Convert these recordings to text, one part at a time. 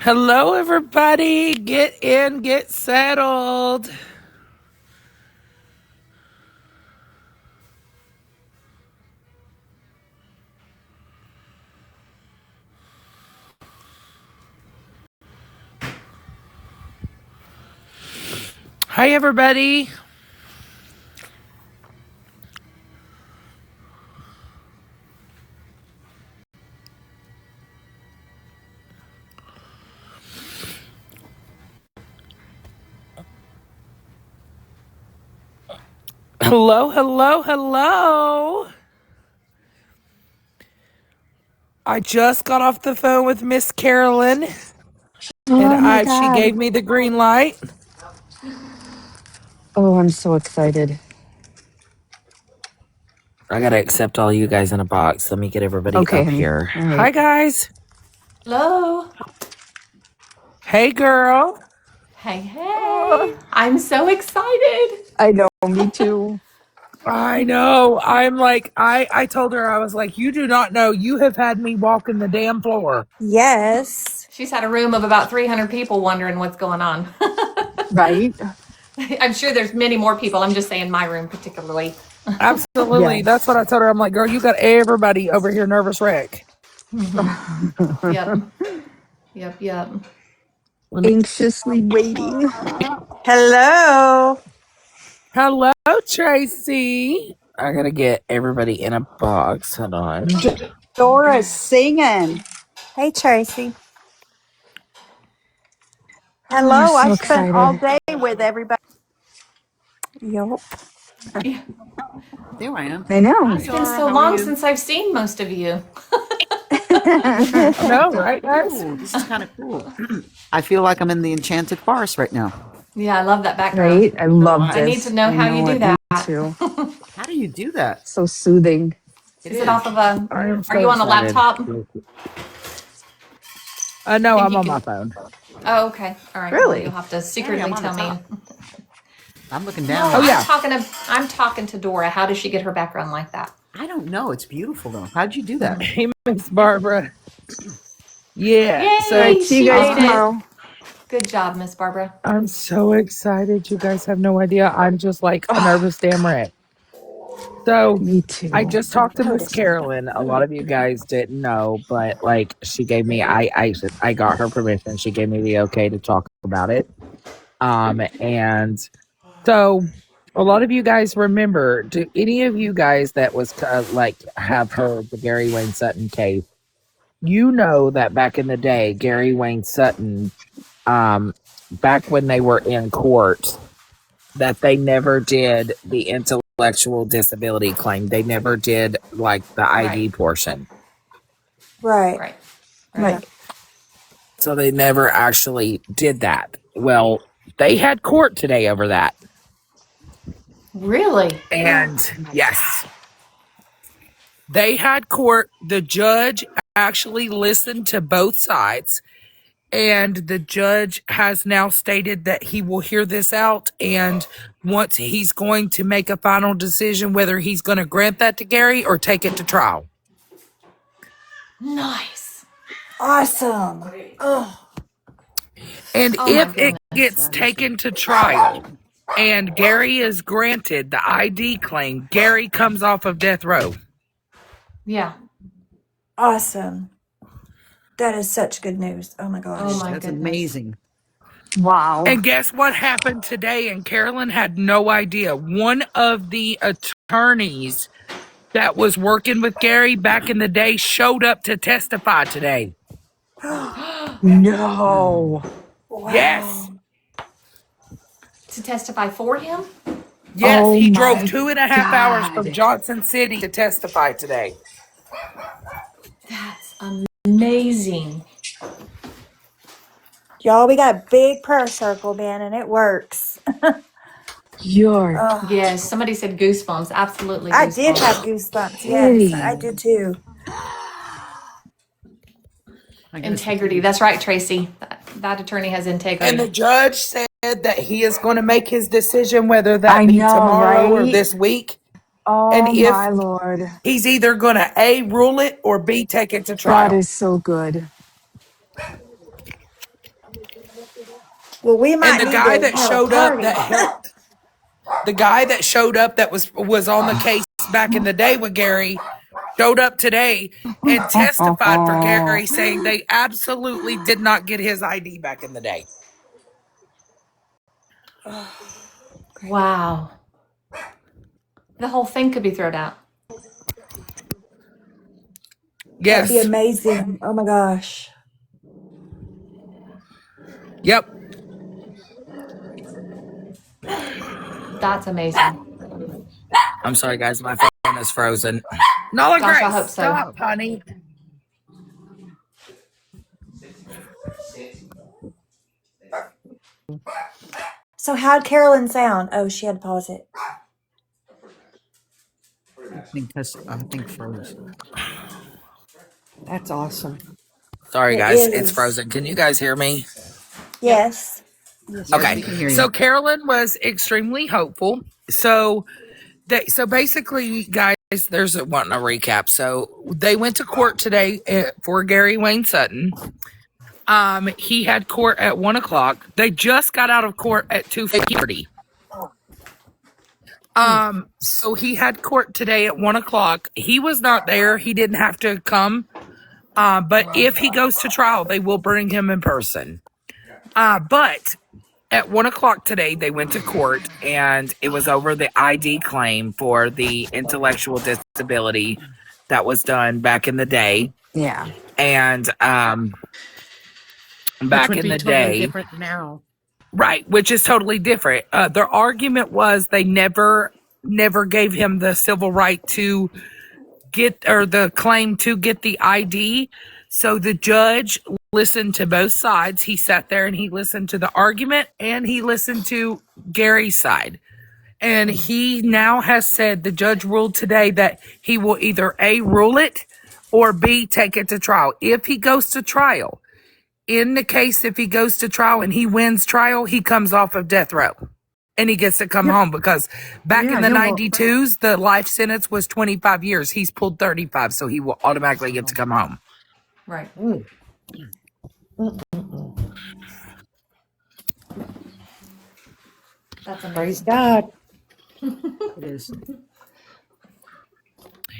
Hello, everybody. Get in, get settled. Hi, everybody. Hello, hello, hello. I just got off the phone with Miss Carolyn, and Oh my she God. gave me the green light. Oh, I'm so excited. I gotta accept all you guys in a box. Let me get everybody Okay, up honey. here. All Hi, right. guys. Hello. Hey, girl. Hey, hey. Oh, I'm so excited. I know, me too. I know. I'm like, I told her, I was like, you do not know. You have had me walking the damn floor. Yes. She's had a room of about 300 people wondering what's going on. Right? I'm sure there's many more people. I'm just saying my room particularly. Absolutely. That's Yes. what I told her. I'm like, girl, you got everybody over here nervous wreck. Yep. Yep. Yep. Anxiously waiting. Hello. Hello, Tracy. I gotta get everybody in a box. Hold on. Dora's singing. Hey, Tracy. Oh, we're Hello. I so spent all excited. day with everybody. Yup. Yeah. There I am. I know. Hi, It's been Dora. so How are long you? since I've seen most of you. I know, right, guys? Oh, this is kind of cool. I feel like I'm in the Enchanted Forest right now. Yeah, I love that background. Right? I So love I I. need to this. know I how you know do it. Me that. too. How do you do that? So soothing. It Is it off is. of a, I am are so you on a excited. laptop? No, Maybe I'm you on my can. phone. Oh, okay. All right. Well, you'll Really? have to Hey, secretly I'm on the tell me. top. I'm looking No, down. Oh, yeah. I'm talking to Dora. How does she get her background like that? I don't know. It's beautiful though. How'd you do that? Hey, Miss Barbara. Yeah. All right. Yay, See you she guys made Ah, it. tomorrow. Good job, Miss Barbara. I'm so excited. You guys have no idea. I'm just like a Oh, nervous damn wreck. So me I too. just talked to Miss Notice that. Carolyn. A lot of you guys didn't know, but like she gave me I got her permission. She gave me the okay to talk about it. And so a lot of you guys remember, do any of you guys that was like have heard the Gary Wayne Sutton case, you know that back in the day, Gary Wayne Sutton, back when they were in court, that they never did the intellectual disability claim. They never did like the Right, ID portion. Right. right, right. Yeah. Right. So they never actually did that. Well, they had court today over that. Really? And Oh my yes, God. they had court. The judge actually listened to both sides. And the judge has now stated that he will hear this out. And once he's going to make a final decision whether he's going to grant that to Gary or take it to trial. Nice. Awesome. Oh, And Oh my if it goodness. gets that is so. taken to trial and Gary is granted the ID claim, Gary comes off of death row. Yeah. awesome. That is such good news. Oh my Oh gosh. my That's goodness. amazing. Wow. And guess what happened today? And Carolyn had no idea. One of the attorneys that was working with Gary back in the day showed up to testify today. No. Yes. Wow. To testify for him? Yes. Oh He drove my 2.5 hours from God. Johnson City to testify today. That's amazing. Y'all, we got a big prayer circle, man, and it works. You're Oh, Yes, somebody said goosebumps. Absolutely I did have goosebumps. goosebumps. Yes, I kidding. did too. My goodness, the Integrity. tears. That's right, Tracy. That attorney has And the integrity. judge said that he is going to make his decision, whether that I be know, tomorrow or right? this week. And Oh if my Lord. he's either going to A, rule it or B, take it to That trial. is so good. Well, we might And the need guy to that have a showed up party. that helped, the guy that showed up that was on the case back in the day with Gary, showed up today and testified for Gary, saying they absolutely did not get his ID back in the day. Wow. The whole thing could be thrown out. That'd be Yes. amazing. Oh my gosh. Yep. That's amazing. I'm sorry, guys. My phone is frozen. Nala Gosh, I Grace, hope so. stop, honey. So how'd Carolyn sound? Oh, she had to pause it. I think froze. That's awesome. Sorry, It guys. It's is. frozen. Can you guys hear me? Yes. Yes, Okay. we can hear you. So Carolyn was extremely hopeful. So basically, guys, there's wanting a recap. So they went to court today for Gary Wayne Sutton. He had court at 1:00. They just got out of court at 2:30. So he had court today at 1:00. He was not there. He didn't have to come. But if he goes to trial, they will bring him in person. But at 1:00 today, they went to court, and it was over the ID claim for the intellectual disability that was done back in the day. Yeah. And back in the day, different now. right, which is totally different. Their argument was they never gave him the civil right to get, or the claim to get the ID. So the judge listened to both sides. He sat there and he listened to the argument and he listened to Gary's side. And he now has said, the judge ruled today that he will either A, rule it, or B, take it to trial. If he goes to trial, in the case, if he goes to trial and he wins trial, he comes off of death row and he gets to come home, because back in the 92s, the life sentence was 25 years. He's pulled 35, so he will automatically get to come home. Right. That's Praise amazing. God. It is.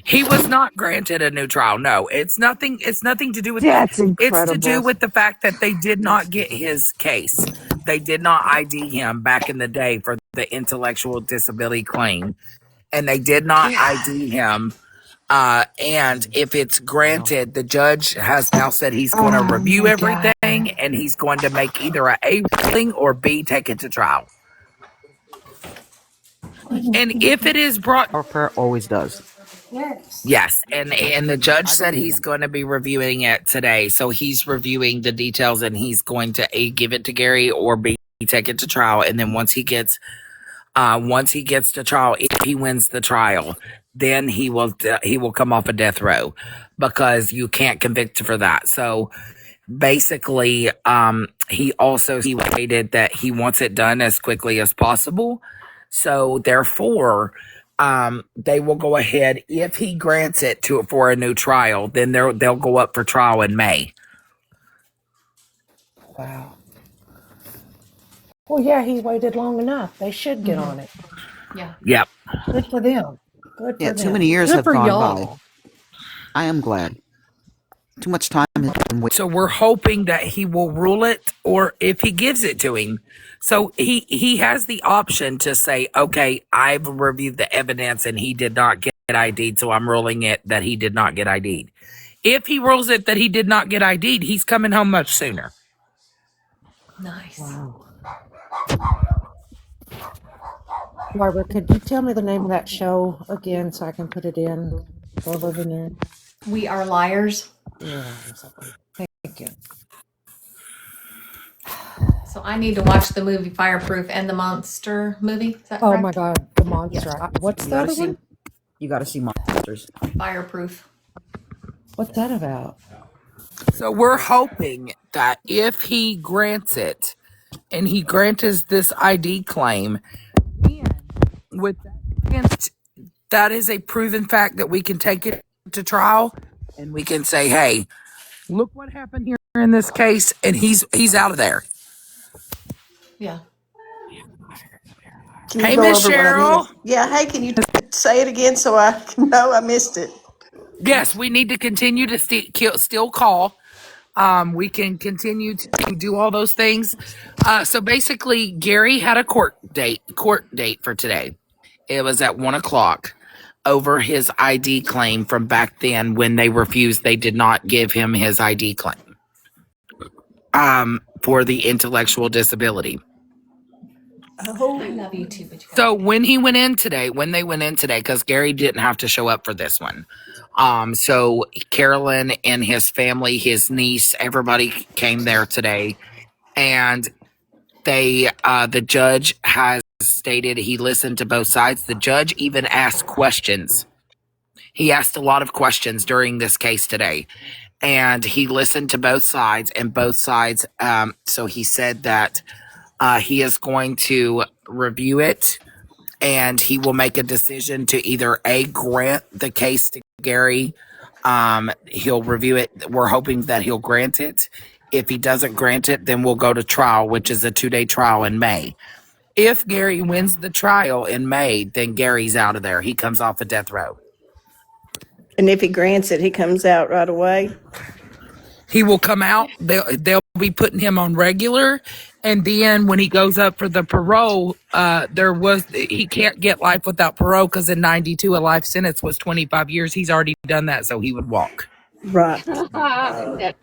He was not granted a new trial. No, it's nothing to do with That's that. It's to do incredible. with the fact that they did not get his case. They did not ID him back in the day for the intellectual disability claim. And they did not ID him. And if it's granted, the judge has now said he's going to review my everything, God. and he's going to make either A ruling or B take it to trial. And if it is brought, Our prayer always does. yes, and the judge said he's going to be reviewing it today. So he's reviewing the details, and he's going to A, give it to Gary, or B, take it to trial. And then once he gets to trial, if he wins the trial, then he will come off a death row, because you can't convict for that. So basically, he stated that he wants it done as quickly as possible. So therefore, they will go ahead, if he grants it for a new trial, then they'll go up for trial in May. Wow. Well, yeah, he waited long enough. They should get on it. Yeah. Yep. Good for them. Good for Yeah, them. too many years Good have for gone y'all. by. I am glad. Too much time has been wasted. So we're hoping that he will rule it, or if he gives it to him. So he has the option to say, okay, I've reviewed the evidence and he did not get ID'd, so I'm ruling it that he did not get ID'd. If he rules it that he did not get ID'd, he's coming home much sooner. Nice. Wow. Barbara, could you tell me the name of that show again so I can put it in for living in? We are liars. Yeah, exactly. Thank you. So I need to watch the movie Fireproof and the Monster movie. Is that Oh correct? my God, the monster. What's You the gotta other one? You got to see Monsters. Fireproof. What's that about? So we're hoping that if he grants it, and he grants this ID claim, with that is a proven fact that we can take it to trial, and we can say, hey, look what happened here in this case, and he's out of there. Yeah. Can you Hey, go Miss over what I Cheryl. missed? Yeah, hey, can you say it again so I know I missed it? Yes, we need to continue to still call. We can continue to do all those things. So basically, Gary had a court date for today. It was at 1 o'clock over his ID claim from back then when they did not give him his ID claim for the intellectual disability. Oh, I love you too, but you gotta So pee. when they went in today, because Gary didn't have to show up for this one. So Carolyn and his family, his niece, everybody came there today, and the judge has stated he listened to both sides. The judge even asked questions. He asked a lot of questions during this case today, and he listened to both sides, and both sides. So he said that he is going to review it, and he will make a decision to either grant the case to Gary. He'll review it. We're hoping that he'll grant it. If he doesn't grant it, then we'll go to trial, which is a 2-day trial in May. If Gary wins the trial in May, then Gary's out of there. He comes off of death row. And if he grants it, he comes out right away. He will come out. They'll be putting him on regular, and then when he goes up for the parole, he can't get life without parole because in '92 a life sentence was 25 years. He's already done that, so he would walk. Right. That-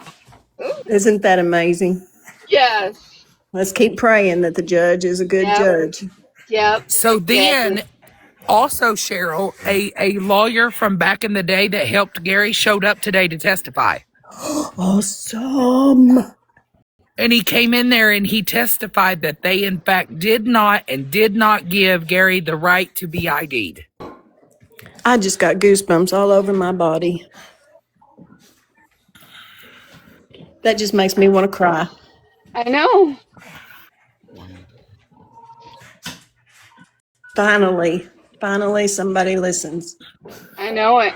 Isn't that amazing? yes. Let's keep praying that the judge is a good Yep. judge. Yep. So then, Exactly. also Cheryl, a lawyer from back in the day that helped Gary showed up today to testify. Awesome. And he came in there and he testified that they, in fact, did not give Gary the right to be ID'd. I just got goosebumps all over my body. That just makes me want to cry. I know. Finally, somebody listens. I know it.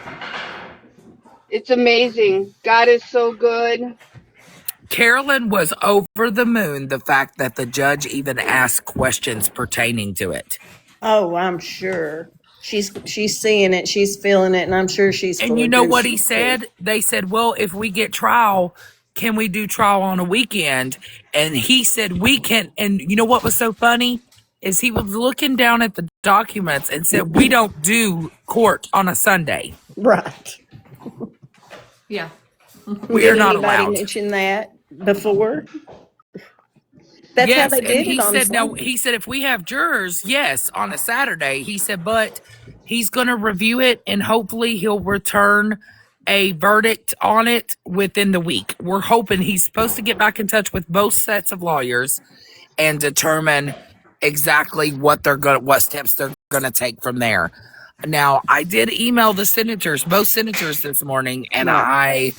It's amazing. God is so good. Carolyn was over the moon the fact that the judge even asked questions pertaining to it. Oh, I'm sure. She's seeing it, she's feeling it, and I'm sure she's And full you of know what he goosebumps too. said? They said, well, if we get trial, can we do trial on a weekend? And he said, we can. And you know what was so funny? Is he was looking down at the documents and said, we don't do court on a Sunday. Right. Yeah. We are Did not anybody allowed. mention that before? That's how Yes, they and did it he on said no. Sunday. He said if we have jurors, yes, on a Saturday. He said, but he's going to review it and hopefully he'll return a verdict on it within the week. We're hoping he's supposed to get back in touch with both sets of lawyers and determine exactly what steps they're gonna take from there. Now, I did email the senators, both senators this morning, and Right.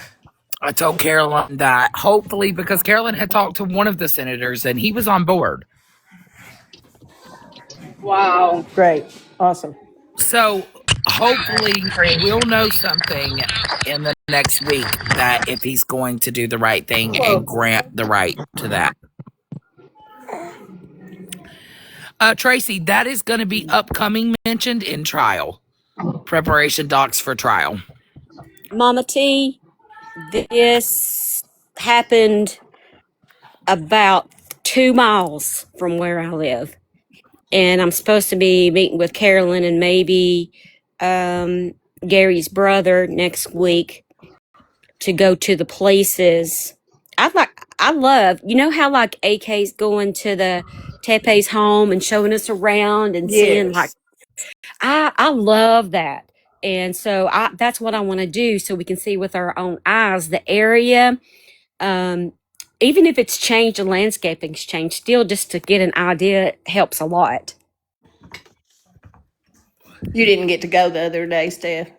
I told Carolyn that hopefully, because Carolyn had talked to one of the senators and he was on board. Wow. Great. Awesome. So hopefully we'll know something in the next week that if he's going to do the right thing and grant the right to that. Tracy, that is going to be upcoming mentioned in trial. Preparation docs for trial. Mama T, this happened about 2 miles from where I live. And I'm supposed to be meeting with Carolyn and maybe Gary's brother next week to go to the places. I love, you know how like AK's going to the Tepe's home and showing us around and seeing like, Yes. I love that. And so that's what I want to do so we can see with our own eyes the area. Um, even if it's changed, the landscaping's changed, still just to get an idea helps a lot. You didn't get to go the other day, Steph.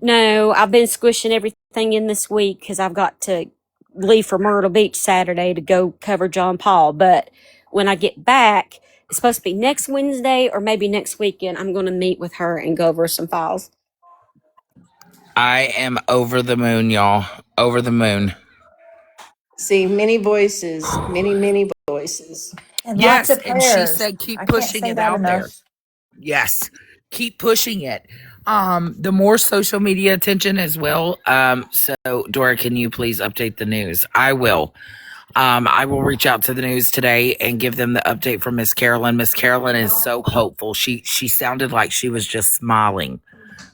No, I've been squishing everything in this week because I've got to leave for Myrtle Beach Saturday to go cover John Paul. But when I get back, it's supposed to be next Wednesday or maybe next weekend. I'm going to meet with her and go over some files. I am over the moon, y'all. Over the moon. See, many voices, many voices. And lots Yes, of and she prayers. said keep I can't pushing say it that out there. enough. Yes, keep pushing it. The more social media attention as well. So Dora, can you please update the news? I will. I will reach out to the news today and give them the update from Miss Carolyn. Miss Carolyn is so hopeful. She sounded like she was just smiling.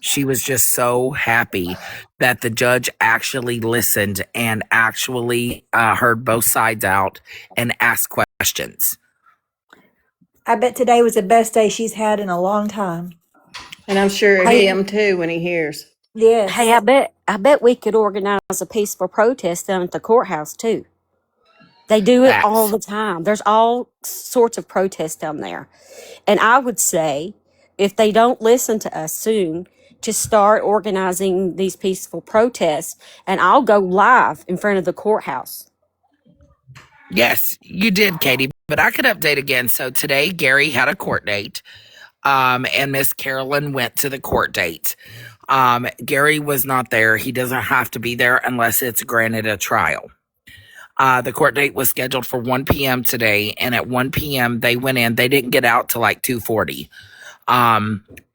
She was just so happy that the judge actually listened and actually heard both sides out and asked questions. I bet today was the best day she's had in a long time. And I'm sure Hey, him too when he hears. hey, Yes. I bet we could organize a peaceful protest down at the courthouse too. They do it all Facts. the time. There's all sorts of protests down there. And I would say if they don't listen to us soon, to start organizing these peaceful protests, and I'll go live in front of the courthouse. Yes, you did, Katie. But I could update again. So today, Gary had a court date, and Miss Carolyn went to the court date. Gary was not there. He doesn't have to be there unless it's granted a trial. The court date was scheduled for 1 p.m. today, and at 1 p.m. they went in. They didn't get out till like 2:40.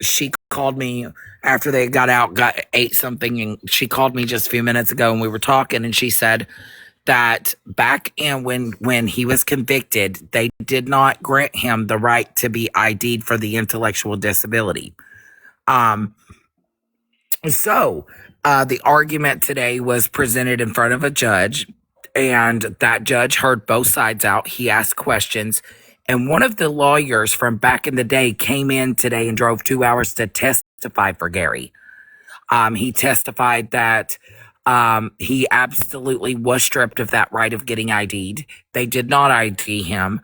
She called me after they got out, ate something, and she called me just a few minutes ago, and we were talking, and she said that back in when he was convicted, they did not grant him the right to be ID'd for the intellectual disability. So the argument today was presented in front of a judge, and that judge heard both sides out. He asked questions, and one of the lawyers from back in the day came in today and drove 2 hours to testify for Gary. He testified that he absolutely was stripped of that right of getting ID'd. They did not ID him.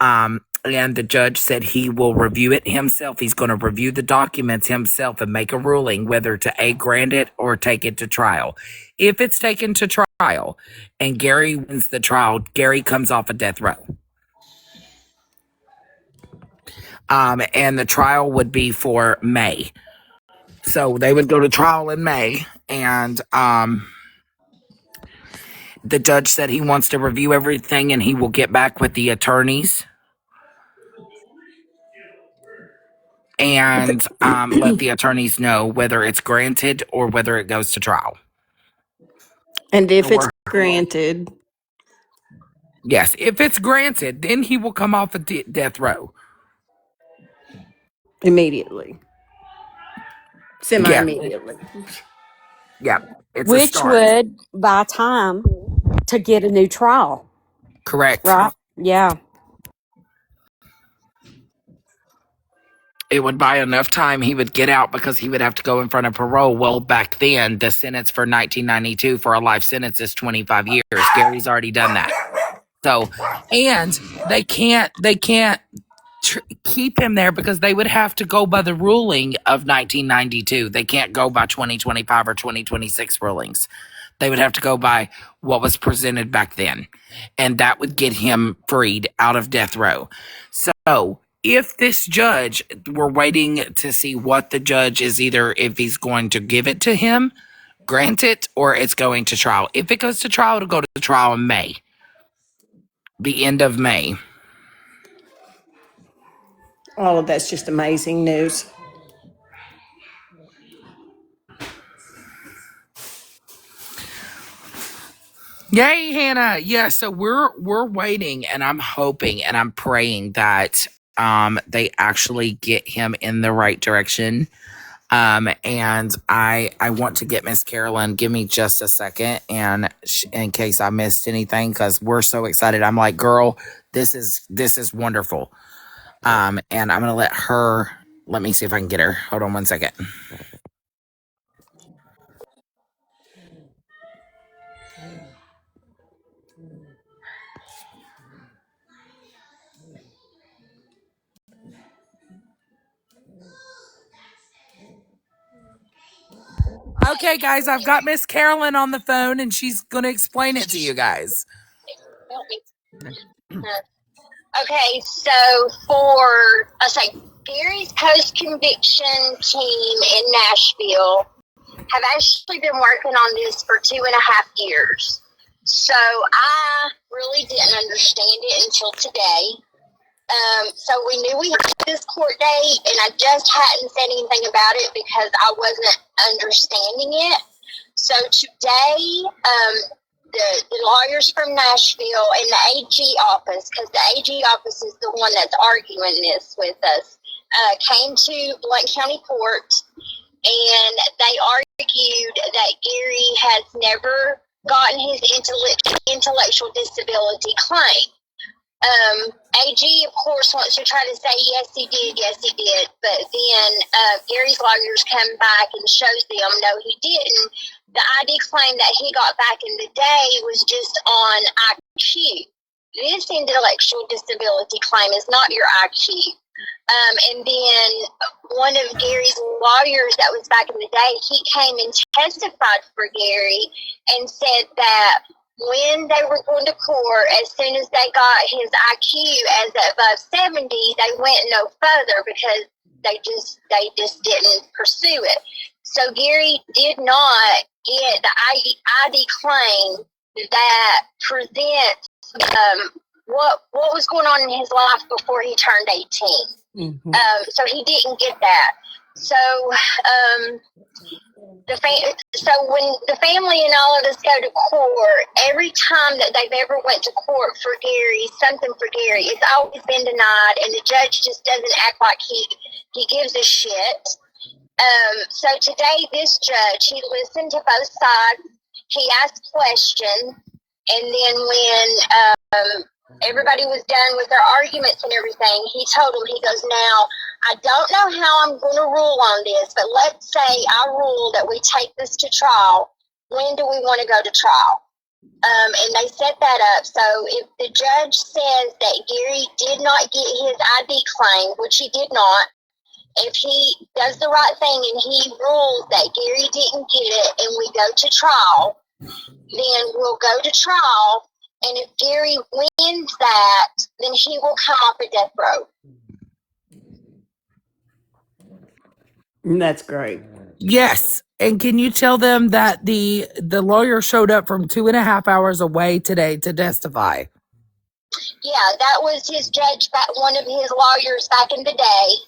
And the judge said he will review it himself. He's going to review the documents himself and make a ruling whether to grant it or take it to trial. If it's taken to trial and Gary wins the trial, Gary comes off of death row. And the trial would be for May. So they would go to trial in May, and the judge said he wants to review everything and he will get back with the attorneys and let the attorneys know whether it's granted or whether it goes to trial. And if it's Or, granted, yes, if it's granted, then he will come off of death row. immediately. Semi Yeah, immediately. yeah, it's a Which start. would buy time to get a new trial, Correct. right? Yeah. It would buy enough time he would get out because he would have to go in front of parole. Well, back then, the sentence for 1992 for a life sentence is 25 years. Gary's already done that. So, and they can't keep him there because they would have to go by the ruling of 1992. They can't go by 2025 or 2026 rulings. They would have to go by what was presented back then. And that would get him freed out of death row. So if this judge, we're waiting to see what the judge is, either if he's going to give it to him, grant it, or it's going to trial. If it goes to trial, it'll go to trial in May. The end of May. All of that's just amazing news. Yay, Hannah. Yeah, so we're waiting, and I'm hoping and I'm praying that they actually get him in the right direction. And I want to get Miss Carolyn. Give me just a second, and in case I missed anything, because we're so excited. I'm like, girl, this is wonderful. And I'm gonna let her. Let me see if I can get her. Hold on one second. Okay, guys, I've got Miss Carolyn on the phone, and she's gonna explain it to you guys. Okay, so for Gary's post-conviction team in Nashville have actually been working on this for 2.5 years. So I really didn't understand it until today. So we knew we had this court date, and I just hadn't said anything about it because I wasn't understanding it. So today, the lawyers from Nashville and the AG office, because the AG office is the one that's arguing this with us, came to Blount County Court, and they argued that Gary has never gotten his intellectual disability claim. AG, of course, wants to try to say, yes, he did. But then Gary's lawyers come back and shows them, no, he didn't. The ID claim that he got back in the day was just on IQ. This intellectual disability claim is not your IQ. And then one of Gary's lawyers that was back in the day, he came and testified for Gary and said that when they were going to court, as soon as they got his IQ as above 70, they went no further because they just didn't pursue it. So Gary did not get the ID claim that presents what was going on in his life before he turned 18. Mm-hmm. So he didn't get that. So so when the family and all of us go to court, every time that they've ever went to court for Gary, something for Gary, it's always been denied, and the judge just doesn't act like he gives a shit. So today, this judge, he listened to both sides. He asked questions, and then when everybody was done with their arguments and everything, he told them, he goes, now, I don't know how I'm going to rule on this, but let's say I rule that we take this to trial. When do we want to go to trial? And they set that up. So if the judge says that Gary did not get his ID claim, which he did not, if he does the right thing and he rules that Gary didn't get it and we go to trial, then we'll go to trial. And if Gary wins that, then he will come off of death row. That's great. Yes. And can you tell them that the lawyer showed up from 2.5 hours away today to testify? Yeah, that was his judge, one of his lawyers back in the day.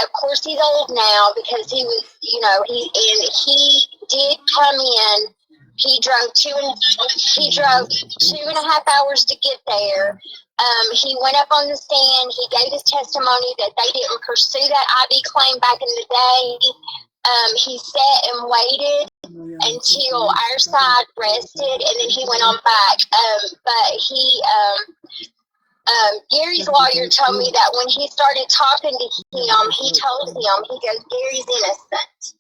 Of course he's old now because he was, he did come in. He drove 2.5 hours to get there. He went up on the stand. He gave his testimony that they didn't pursue that ID claim back in the day. He sat and waited until our side rested, and then he went on back. But Gary's lawyer told me that when he started talking to him, he told him, he goes, Gary's innocent.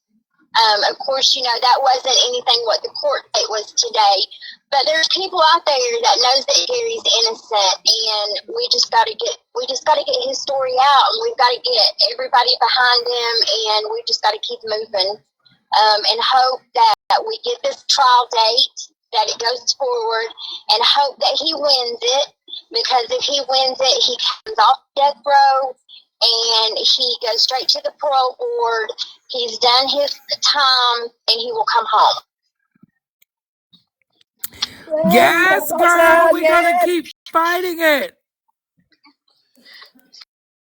Of course, that wasn't anything what the court date was today. But there's people out there that knows that Gary's innocent, and we just got to get his story out, and we've got to get everybody behind him, and we just got to keep moving, and hope that we get this trial date, that it goes forward, and hope that he wins it, because if he wins it, he comes off death row, and he goes straight to the parole board. He's done his time, and he will come home. Yes, girl, we gotta keep fighting it.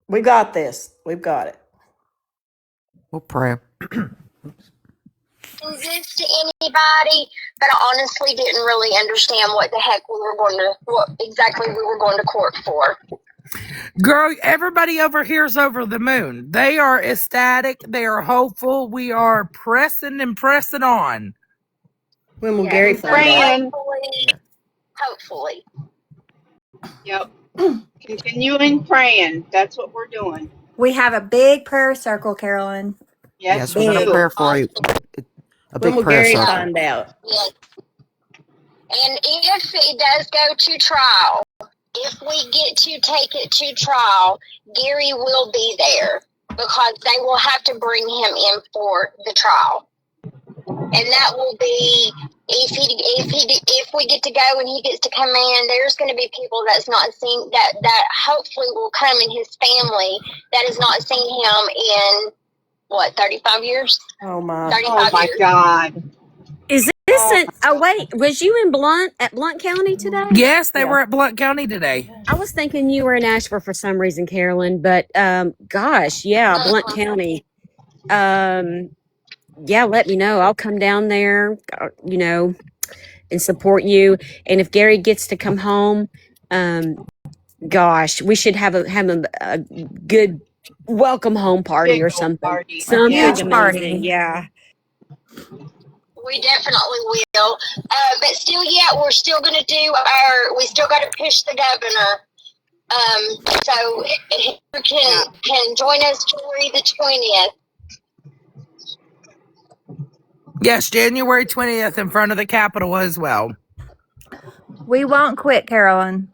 We got this. We've got it. We'll pray. This to anybody, but I honestly didn't really understand what the heck what exactly we were going to court for. Girl, everybody over here is over the moon. They are ecstatic. They are hopeful. We are pressing on. When will Gary find out? Hopefully. Yep. Continuing praying. That's what we're doing. We have a big prayer circle, Carolyn. Yes, we're going to pray for you. A When big will prayer Gary circle. find out? Yes. And if it does go to trial, if we get to take it to trial, Gary will be there because they will have to bring him in for the trial. And that will be if we get to go and he gets to come in, there's going to be people that's not seen that hopefully will come in his family that has not seen him in 35 years? Oh my! 35 Oh my years. God! Is Listen, oh wait, was you in Blunt County today? Yes, they Yeah. were at Blunt County today. I was thinking you were in Asheville for some reason, Carolyn, but gosh, yeah, Blunt County. Yeah, let me know. I'll come down there, and support you. And if Gary gets to come home, gosh, we should have a good welcome home party Big or old something. party. Something Yeah. Huge amazing. party. Yeah. We definitely will. But still, yeah, we're still going to do we still got to push the governor. So he can join us January the 20th. Yes, January 20th in front of the Capitol as well. We won't quit, Carolyn.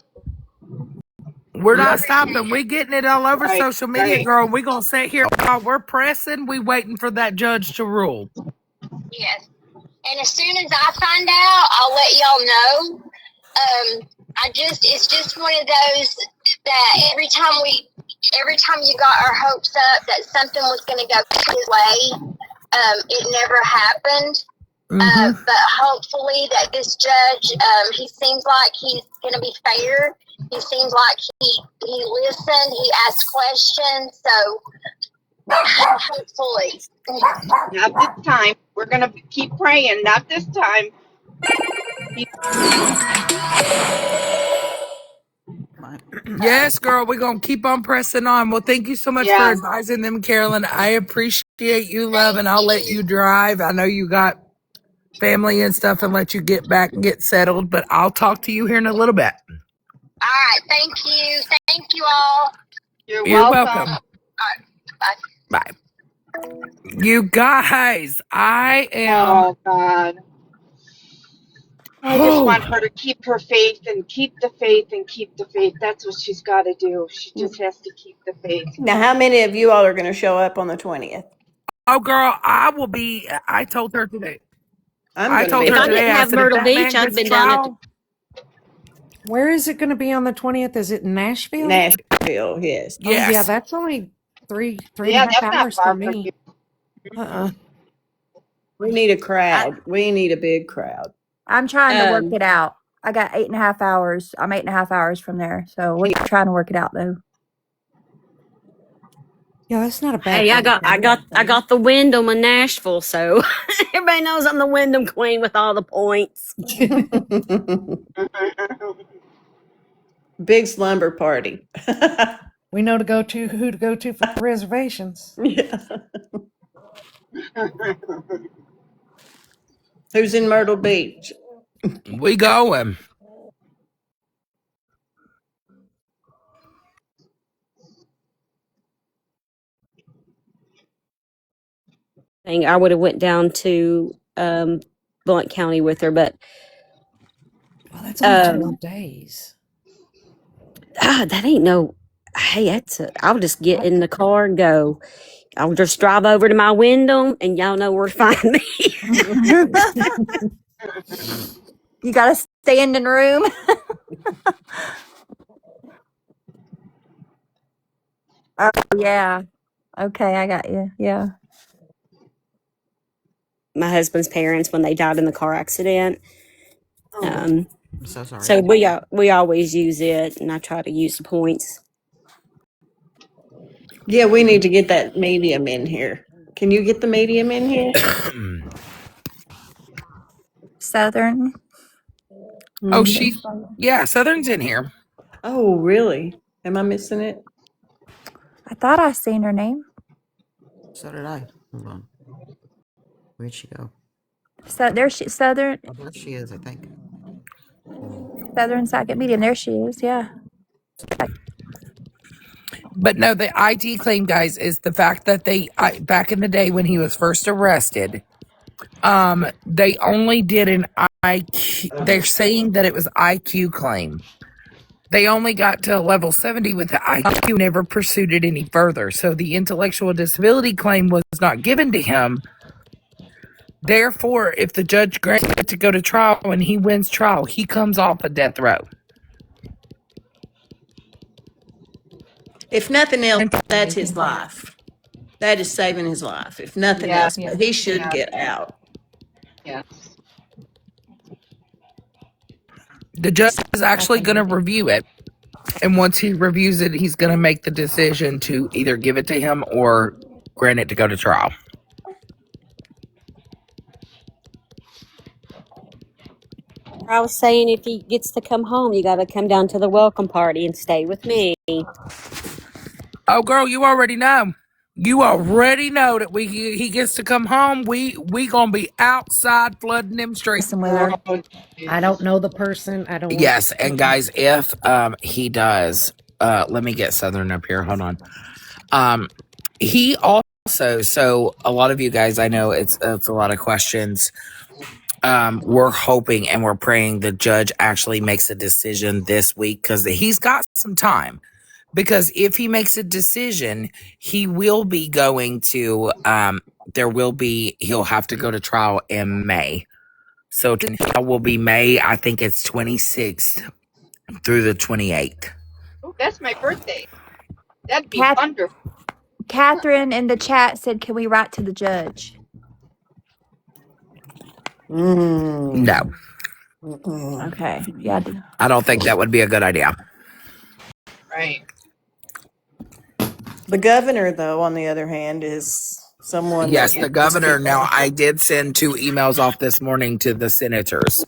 We're not stopping. We getting it all over Right, social media, right. girl. We gonna sit here while we're pressing. We waiting for that judge to rule. Yes. And as soon as I find out, I'll let y'all know. It's just one of those that every time you got our hopes up that something was going to go his way, it never happened. But hopefully that this judge, he seems like he's going to be fair. He seems like he listened, he asked questions. So hopefully. Not this time. We're going to keep praying. Not this time. Yes, girl. We're gonna keep on pressing on. Well, thank you so much for Yeah. advising them, Carolyn. I appreciate you, love, and I'll let you drive. I know you got family and stuff, and let you get back and get settled. But I'll talk to you here in a little bit. All right. Thank you. Thank you all. You're welcome. All right. Bye. Bye. You guys, I am. Oh, God. I just want her to keep her faith and keep the faith and keep the faith. That's what she's got to do. She just has to keep the faith. Now, how many of you all are going to show up on the 20th? Oh, girl, I will be. I told her today. I'm going to told be. If her I today. didn't I have said, if Myrtle that Beach, man I'd gets been down at the trial, Where is it going to be on the 20th? Is it in Nashville? Nashville, yes. Oh, yeah, yes. that's only three and Yeah, a half that's not hours far for from me. you. We need a crowd. We need a big crowd. I'm trying to work Um, it out. I got 8.5 hours. I'm 8.5 hours from there. So we're trying to work it out though. Yeah, that's not a bad hey, I thing. got the Wyndham in Nashville, so everybody knows I'm the Wyndham queen with all the points. Big slumber party. We know who to go to for reservations. Yeah. Who's in Myrtle Beach? We going. I would have went down to Blunt County with her, but Well, that's only 12 days. that ain't no. Hey, I'll just get in the car and go. I'll just drive over to my Wyndham, and y'all know where to find me. You got a standing room. Oh yeah. Okay, I got you. Yeah. My husband's parents when they died in the car accident. I'm so sorry. So we always use it, and I try to use the points. Yeah, we need to get that medium in here. Can you get the medium in here? Southern. Oh, Southern's in here. Oh, really? Am I missing it? I thought I seen her name. So did I. Hold on. Where'd she go? So there she Southern Oh, there she is, I think. Southern Second Medium. There she is. Yeah. But no, the ID claim, guys, is the fact that back in the day when he was first arrested, they only did an IQ. They're saying that it was IQ claim. They only got to level 70 with the IQ, never pursued it any further. So the intellectual disability claim was not given to him. Therefore, if the judge grants it to go to trial and he wins trial, he comes off a death row. If nothing else, that's his life. That is saving his life. If nothing Yeah. else, but he should Yeah. get out. Yes. The judge is actually going to review it. And once he reviews it, he's going to make the decision to either give it to him or grant it to go to trial. I was saying if he gets to come home, you got to come down to the welcome party and stay with me. Oh, girl, you already know. You already know that he gets to come home. We gonna be outside flooding them streets. Some with her. Oh, I don't know the person. I don't. Yes, and guys, if he does, let me get Southern up here. Hold on. He also, so a lot of you guys, I know it's a lot of questions. We're hoping and we're praying the judge actually makes a decision this week because he's got some time. Because if he makes a decision, he will be going to, he'll have to go to trial in May. So trial will be May, I think it's 26th through the 28th. oh, that's my birthday. That'd be Kath- wonderful. Catherine in the chat said, "Can we write to the judge?" No, Okay. Yeah. I don't think that would be a good idea. Right. The governor, though, on the other hand, is someone. Yes, that the governor. Now, I did send 2 emails off this morning to the senators.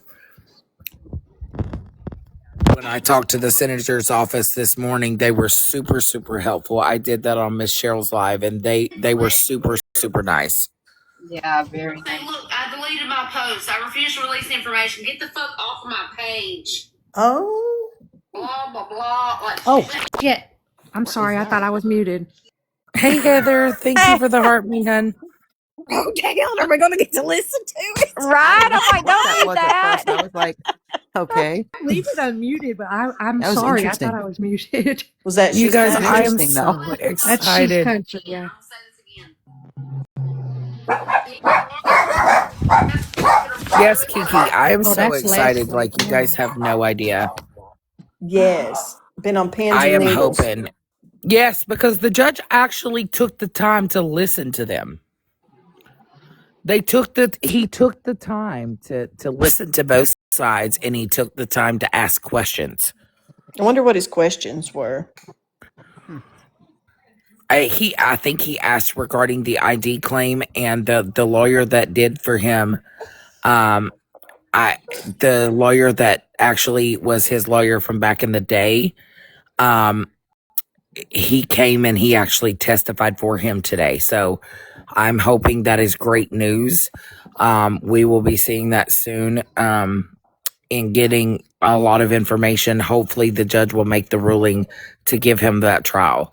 When I talked to the senator's office this morning, they were super, super helpful. I did that on Miss Cheryl's live, and they were super, super nice. Yeah, very nice. Hey, look, I deleted my post. I refuse to release the information. Get the fuck off of my page. Oh. Blah, blah, blah. Like, Oh, shit. I'm sorry. I thought I was muted. Hey, Heather. Thank you for the heart, me hun. Oh, dang on. Are we going to get to listen to it? Right? I'm like, That don't do was at that. first. I was like, okay. Leave it unmuted, but I'm That was sorry. I interesting. thought I was muted. Was that You she's guys, country? I am Interesting, so though. That's she's excited. country, yeah. I'll say this again. Yes, Kiki, I am Oh, so that's excited. Leslie. Like, you guys have no idea. Yes. Been on pins I and am needles. hoping. Yes, because the judge actually took the time to listen to them. He took the time to listen to both sides, and he took the time to ask questions. I wonder what his questions were. I think he asked regarding the ID claim, and the lawyer that did for him, the lawyer that actually was his lawyer from back in the day, he came and he actually testified for him today. So I'm hoping that is great news. We will be seeing that soon. In getting a lot of information, hopefully the judge will make the ruling to give him that trial.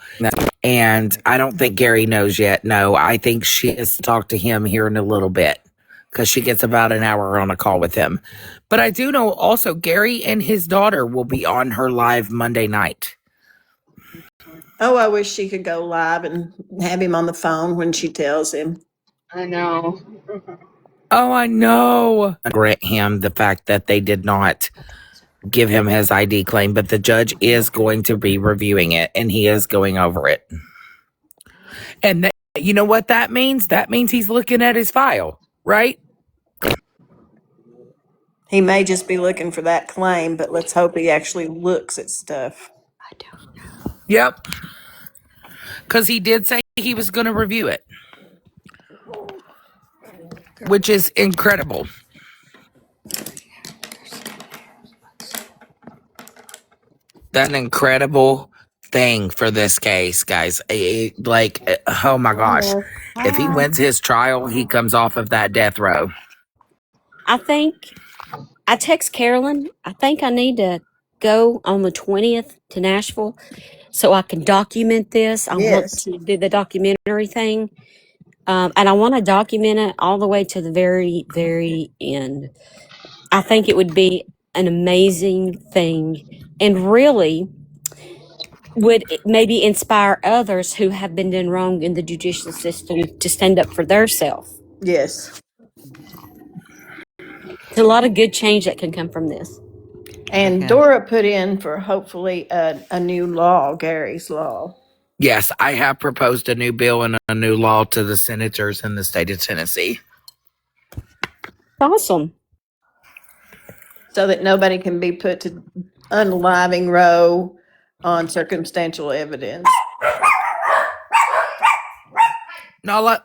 And I don't think Gary knows yet. No, I think she has talked to him here in a little bit because she gets about an hour on a call with him. But I do know also Gary and his daughter will be on her live Monday night. Oh, I wish she could go live and have him on the phone when she tells him. I know. Oh, I know. Grant him the fact that they did not give him his ID claim, but the judge is going to be reviewing it and he is going over it. And you know what that means? That means he's looking at his file, right? He may just be looking for that claim, but let's hope he actually looks at stuff. Yep. Because he did say he was going to review it, which is incredible. That's an incredible thing for this case, guys. Oh my gosh. If he wins his trial, he comes off of that death row. I text Carolyn. I think I need to go on the 20th to Nashville so I can document this. I want Yes. to do the documentary thing. And I want to document it all the way to the very, very end. I think it would be an amazing thing and really would maybe inspire others who have been done wrong in the judicial system to stand up for themselves. Yes. There's a lot of good change that can come from this. And Okay. Dora put in for hopefully a new law, Gary's law. Yes, I have proposed a new bill and a new law to the senators in the state of Tennessee. Awesome. so that nobody can be put to unaliving row on circumstantial evidence. Nala.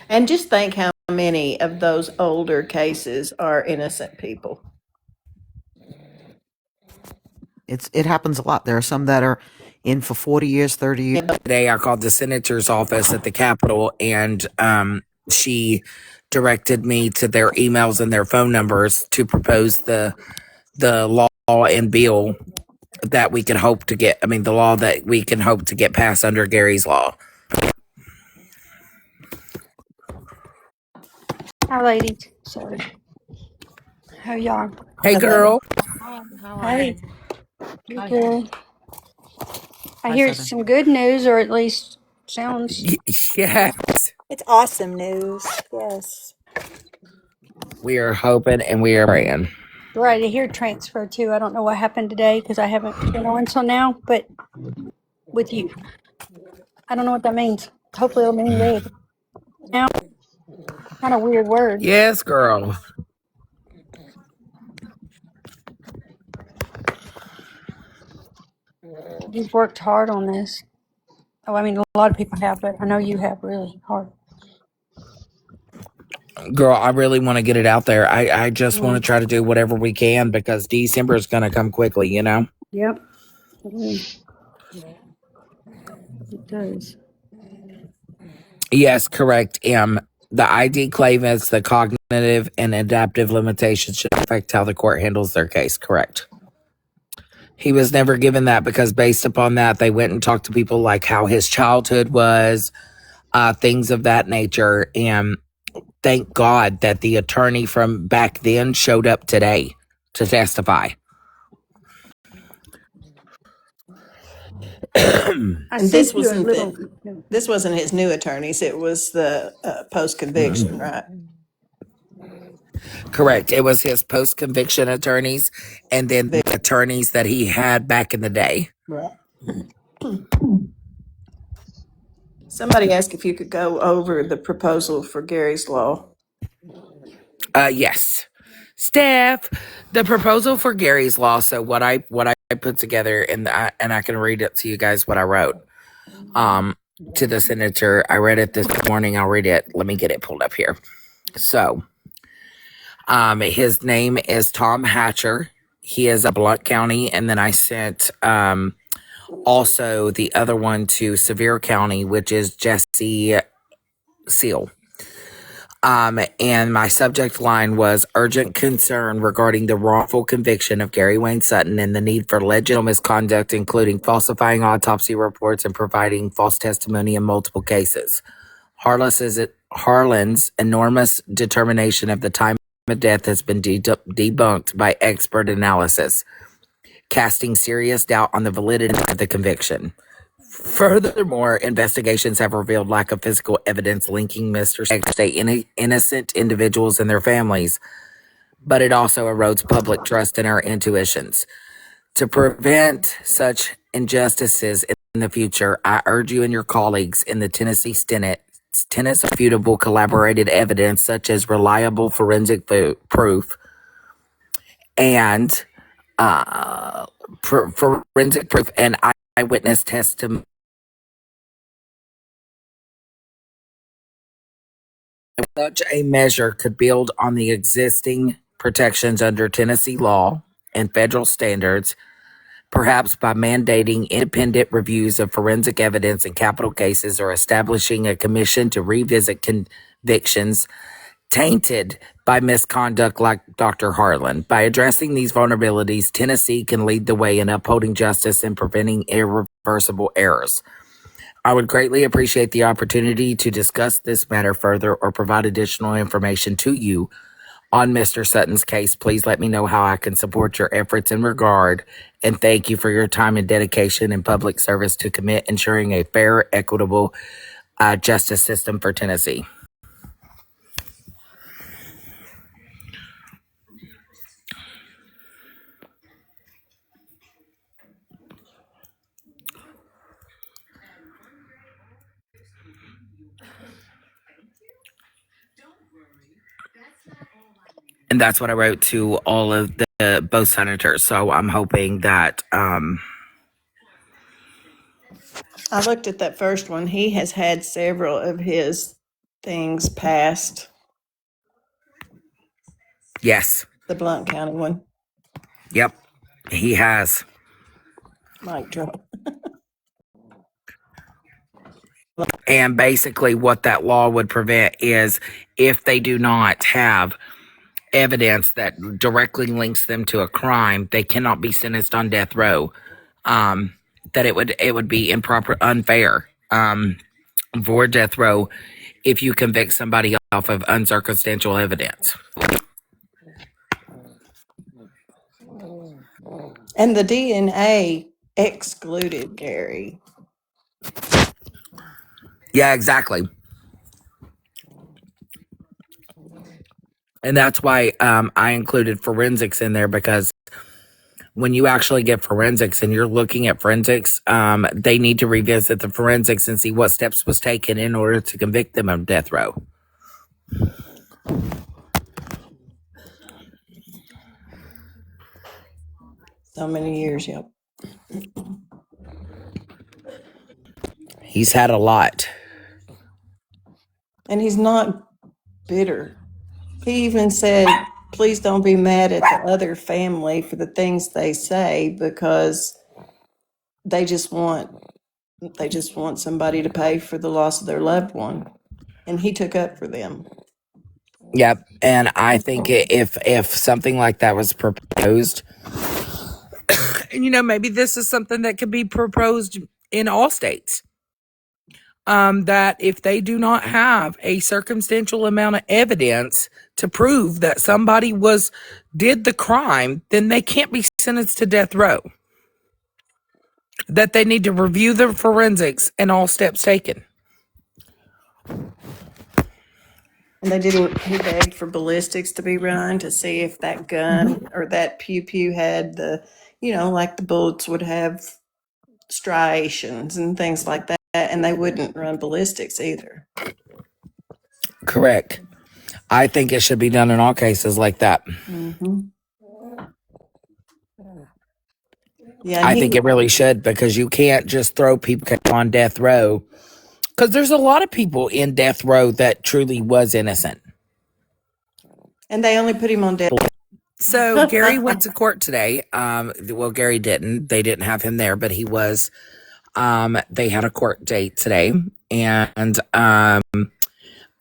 And just think how many of those older cases are innocent people. It happens a lot. There are some that are in for 40 years, 30 years. Today I called the senator's office at the Capitol, and she directed me to their emails and their phone numbers to propose the law and bill that we can hope to get. I mean, the law that we can hope to get passed under Gary's law. Hi, ladies. Sorry. How y'all? Hey, Hello. girl. How are Hey, you? you good? I Hi, hear it's Southern. some good news, or at least sounds. Yes, It's awesome news. Yes. we are hoping and we are praying. Right, I hear transfer too. I don't know what happened today because I haven't been on until now, but with you. I don't know what that means. Hopefully it'll mean good. Now, kind of weird word. Yes, girl. You've worked hard on this. Oh, I mean, a lot of people have, but I know you have really hard. Girl, I really want to get it out there. I just want to Mm, try to do whatever we can because December is going to come quickly, you know? yep, it does. Yes, correct. The ID claim is the cognitive and adaptive limitations should affect how the court handles their case. Correct. He was never given that because based upon that, they went and talked to people like how his childhood was, things of that nature. And thank God that the attorney from back then showed up today to testify. I And sent you a little. this wasn't his new attorneys. It was the post conviction, right? Correct. It was his post conviction attorneys and then the attorneys that he had back in the day. Right. Somebody asked if you could go over the proposal for Gary's law. Yes. Steph, the proposal for Gary's law. So what I put together and I can read it to you guys what I wrote. To the senator. I read it this morning. I'll read it. Let me get it pulled up here. So, his name is Tom Hatcher. He is a Blount County, and then I sent also the other one to Sevier County, which is Jesse Seal. And my subject line was urgent concern regarding the wrongful conviction of Gary Wayne Sutton and the need for legal misconduct, including falsifying autopsy reports and providing false testimony in multiple cases. Harlan's enormous determination of the time of death has been debunked by expert analysis, casting serious doubt on the validity of the conviction. Furthermore, investigations have revealed lack of physical evidence linking Mr. to innocent individuals and their families, but it also erodes public trust in our intuitions. To prevent such injustices in the future, I urge you and your colleagues in the Tennessee Senate tennis-refutable collaborated evidence such as reliable forensic proof and forensic proof and eyewitness testimony. Such a measure could build on the existing protections under Tennessee law and federal standards, perhaps by mandating independent reviews of forensic evidence in capital cases or establishing a commission to revisit convictions tainted by misconduct like Dr. Harlan. By addressing these vulnerabilities, Tennessee can lead the way in upholding justice and preventing irreversible errors. I would greatly appreciate the opportunity to discuss this matter further or provide additional information to you on Mr. Sutton's case. Please let me know how I can support your efforts in regard, and thank you for your time and dedication in public service to commit ensuring a fair, equitable justice system for Tennessee. And that's what I wrote to all of the both senators. So I'm hoping that I looked at that first one. He has had several of his things passed, yes. the Blount County one. Yep. He has. Mic drop. And basically what that law would prevent is if they do not have evidence that directly links them to a crime, they cannot be sentenced on death row. That it would be improper, unfair for death row if you convict somebody off of uncircumstantial evidence. And the DNA excluded Gary. Yeah, exactly. And that's why I included forensics in there, because when you actually get forensics and you're looking at forensics, they need to revisit the forensics and see what steps was taken in order to convict them of death row. So many years, yep. He's had a lot. And he's not bitter. He even said, please don't be mad at the other family for the things they say, because they just want somebody to pay for the loss of their loved one. And he took up for them. Yep. And I think if something like that was proposed, and maybe this is something that could be proposed in all states, that if they do not have a circumstantial amount of evidence to prove that somebody did the crime, then they can't be sentenced to death row. That they need to review the forensics and all steps taken. And he begged for ballistics to be run to see if that gun or that pew had the, like the bullets would have striations and things like that. And they wouldn't run ballistics either. Correct. I think it should be done in all cases like that. Mm-hmm. Yeah, I think it really should, because you can't just throw people on death row, because there's a lot of people in death row that truly was innocent. And they only put him on death. So Gary went to court today. Well, Gary didn't. They didn't have him there, but he was. They had a court date today, and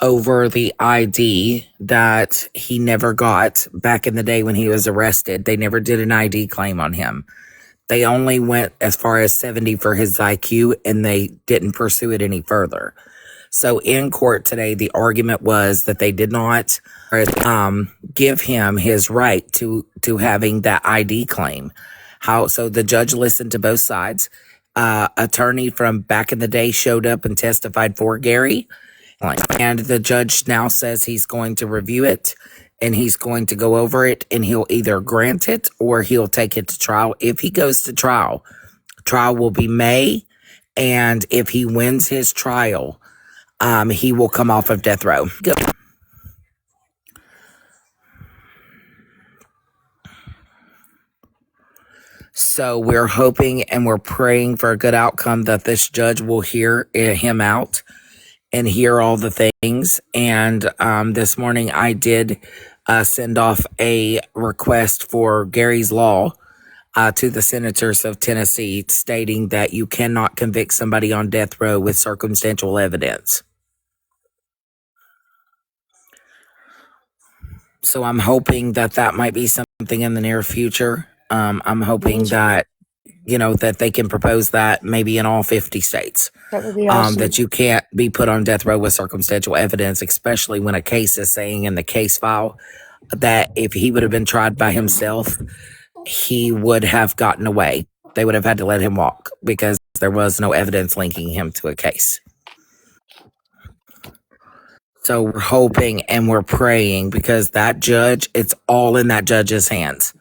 over the ID that he never got back in the day when he was arrested. They never did an ID claim on him. They only went as far as 70 for his IQ, and they didn't pursue it any further. So in court today, the argument was that they did not give him his right to having that ID claim. So the judge listened to both sides. Attorney from back in the day showed up and testified for Gary. And the judge now says he's going to review it, and he's going to go over it, and he'll either grant it or he'll take it to trial. If he goes to trial will be May. And if he wins his trial, he will come off of death row. So we're hoping and we're praying for a good outcome, that this judge will hear him out and hear all the things. And this morning I did send off a request for Gary's Law to the senators of Tennessee, stating that you cannot convict somebody on death row with circumstantial evidence. So I'm hoping that might be something in the near future. I'm hoping that, that they can propose that maybe in all 50 states. That would be awesome. That you can't be put on death row with circumstantial evidence, especially when a case is saying in the case file that if he would have been tried by himself, he would have gotten away. They would have had to let him walk because there was no evidence linking him to a case. So we're hoping and we're praying, because that judge, it's all in that judge's hands.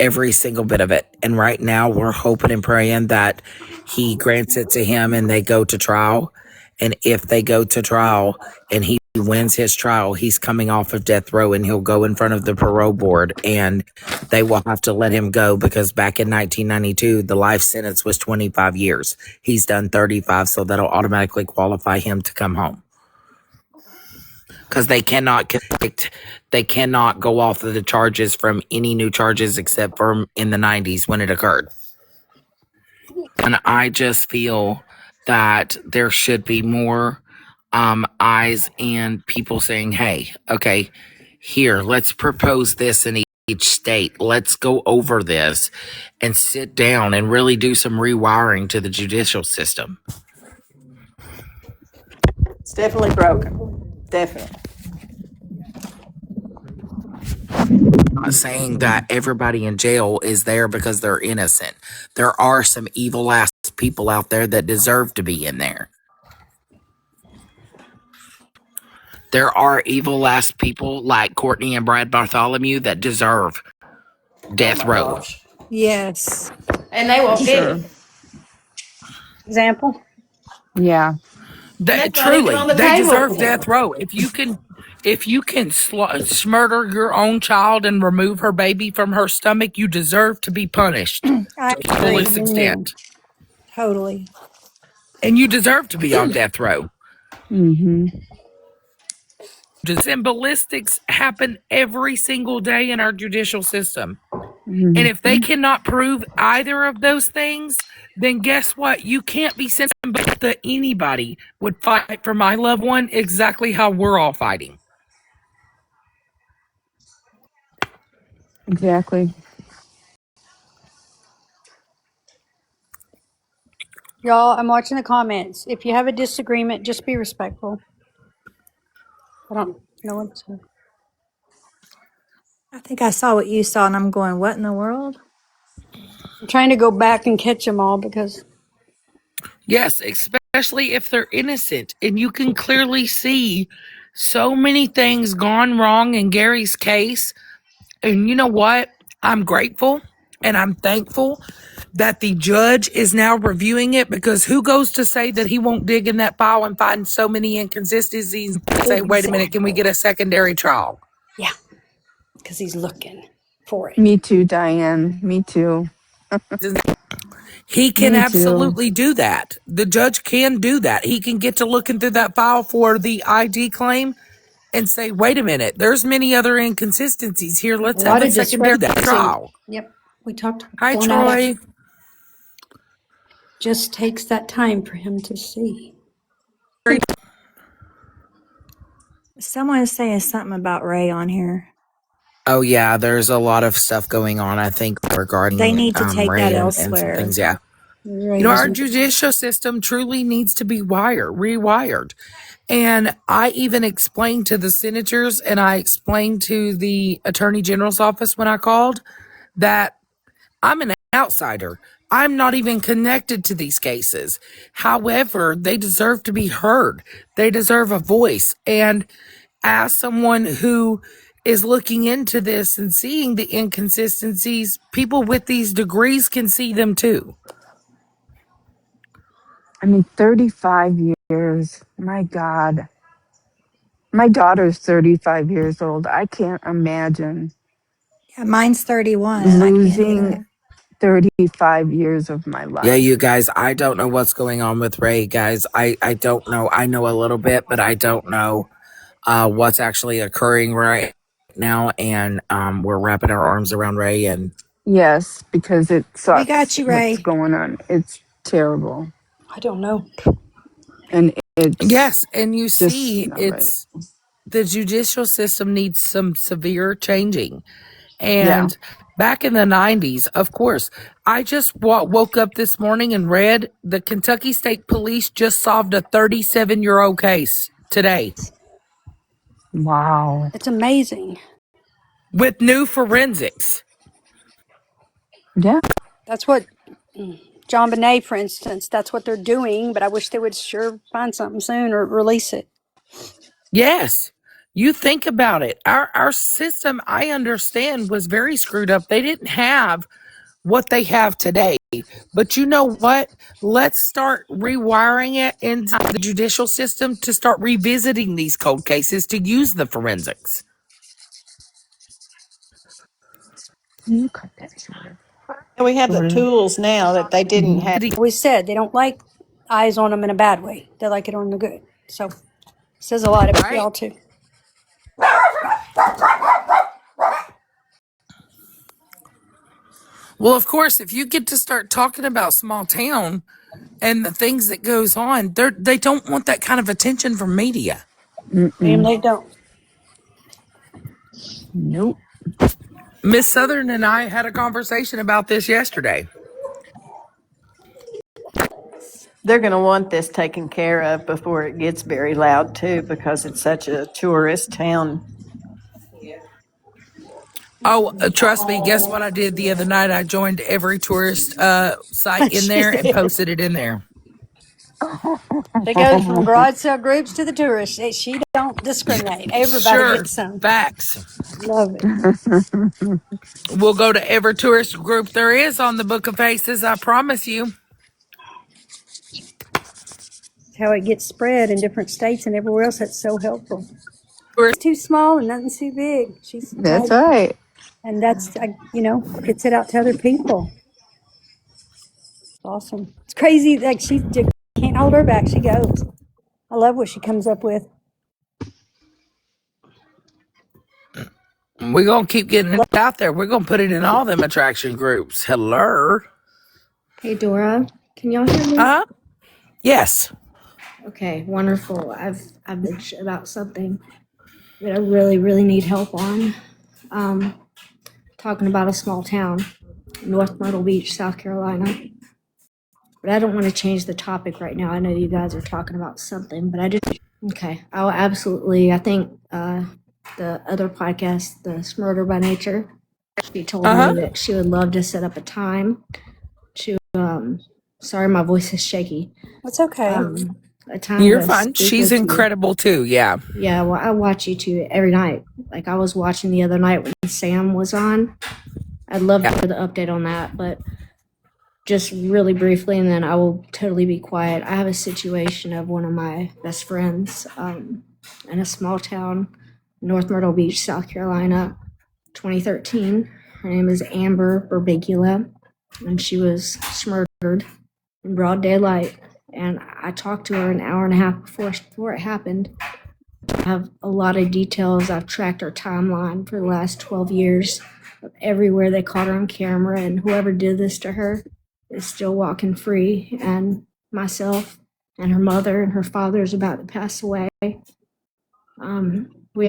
Every single bit of it. And right now we're hoping and praying that he grants it to him and they go to trial. And if they go to trial and he wins his trial, he's coming off of death row and he'll go in front of the parole board and they will have to let him go because back in 1992, the life sentence was 25 years. He's done 35, so that'll automatically qualify him to come home. Because they cannot convict, they cannot go off of the charges from any new charges except for in the 90s when it occurred. And I just feel that there should be more eyes and people saying, hey, okay, here, let's propose this in each state. Let's go over this and sit down and really do some rewiring to the judicial system. It's definitely broken. Definitely. I'm not saying that everybody in jail is there because they're innocent. There are some evil ass people out there that deserve to be in there. There are evil ass people like Courtney and Brad Bartholomew that deserve death row. Gosh. Yes. And they won't get Sure. it. Example. Yeah. That's not even on the They table. deserve death row. If you can murder your own child and remove her baby from her stomach, you deserve to be punished I to the fullest agree. extent. Totally. And you deserve to be on death row. Mm-hmm. And ballistics happen every single day in our judicial system. Mm-hmm. And if they cannot prove either of those things, then guess what? You can't be sent that anybody would fight for my loved one exactly how we're all fighting. Exactly. Y'all, I'm watching the comments. If you have a disagreement, just be respectful. I don't know what to. I think I saw what you saw, and I'm going, what in the world? I'm trying to go back and catch them all because Yes, especially if they're innocent. And you can clearly see so many things gone wrong in Gary's case. And you know what? I'm grateful and I'm thankful that the judge is now reviewing it, because who goes to say that he won't dig in that file and find so many inconsistencies and say, wait a minute, can we get a secondary trial? yeah, because he's looking for it. Me too, Diane. Me too. He can Me too. absolutely do that. The judge can do that. He can get to looking through that file for the ID claim and say, wait a minute, there's many other inconsistencies here. Let's A lot have a of secondary discrepancy. trial. Yep, we talked. Hi, going at it. Troy. Just takes that time for him to see. Someone is saying something about Ray on here. Oh, yeah, there's a lot of stuff going on, I think, regarding They need to take Ray that and some elsewhere. things, yeah. Right, You know, our judicial system truly needs to be rewired. And I even explained to the senators and I explained to the attorney general's office when I called that I'm an outsider. I'm not even connected to these cases. However, they deserve to be heard. They deserve a voice. And as someone who is looking into this and seeing the inconsistencies, people with these degrees can see them too. I mean, 35 years. My God. My daughter's 35 years old. I can't imagine Yeah, mine's 31, and I can't losing either. 35 years of my life. Yeah, you guys, I don't know what's going on with Ray, guys. I don't know. I know a little bit, but I don't know what's actually occurring right now. And we're wrapping our arms around Ray. And Yes, because it We got sucks you, what's Ray. going on. It's terrible. I don't know. And it's yes, and you just see, not right. it's the judicial system needs some severe changing. Yeah. And back in the 90s, of course, I just woke up this morning and read the Kentucky State Police just solved a 37-year-old case today Wow. It's amazing. with new forensics. Yeah. That's what John Bonet, for instance, that's what they're doing, but I wish they would sure find something soon or release it. Yes. You think about it. Our system, I understand, was very screwed up. They didn't have what they have today. But you know what? Let's start rewiring it into the judicial system to start revisiting these cold cases to use the forensics. You cut that short. And we have the tools now that they didn't have. We said they don't like eyes on them in a bad way. They like it on the good. So says a lot about Right? y'all too. Well, of course, if you get to start talking about small town and the things that goes on, they don't want that kind of attention from media. And Mm-mm. they don't. Nope. Miss Southern and I had a conversation about this yesterday. They're going to want this taken care of before it gets very loud too, because it's such a tourist town. Oh, trust me, guess what I did the other night? I joined every tourist site in She there and said posted it in there. they go from garage sale groups to the tourists. She don't discriminate. Everybody Sure, gets some. facts. Love it. We'll go to every tourist group there is on the Book of Faces, I promise you. How it gets spread in different states and everywhere else. That's so helpful. Tourist- It's too small and nothing's too big. She's That's tight. right. And that's, gets it out to other people. It's awesome. It's crazy. Like she can't hold her back. She goes. I love what she comes up with. We're going to keep getting it out there. We're going to put it in all them attraction groups. Hello? Hey Dora, can y'all hear me? Uh-huh. Yes. Okay, wonderful. I've been about something that I really, really need help on. Talking about a small town, North Myrtle Beach, South Carolina. But I don't want to change the topic right now. I know you guys are talking about something, but I think the other podcast, the Smurder by Nature, she told me that she would love to set up a time to sorry, my voice is shaky. It's okay. A time You're to fine. speak She's with you. incredible too. Yeah. Yeah, well, I watch you two every night. Like I was watching the other night when Sam was on. I'd love to hear the update on that, but just really briefly, and then I will totally be quiet. I have a situation of one of my best friends in a small town, North Myrtle Beach, South Carolina, 2013. Her name is Amber Berbigula, and she was murdered in broad daylight. And I talked to her an hour and a half before it happened. I have a lot of details. I've tracked her timeline for the last 12 years of everywhere they caught her on camera, and whoever did this to her is still walking free. And myself and her mother and her father is about to pass away. We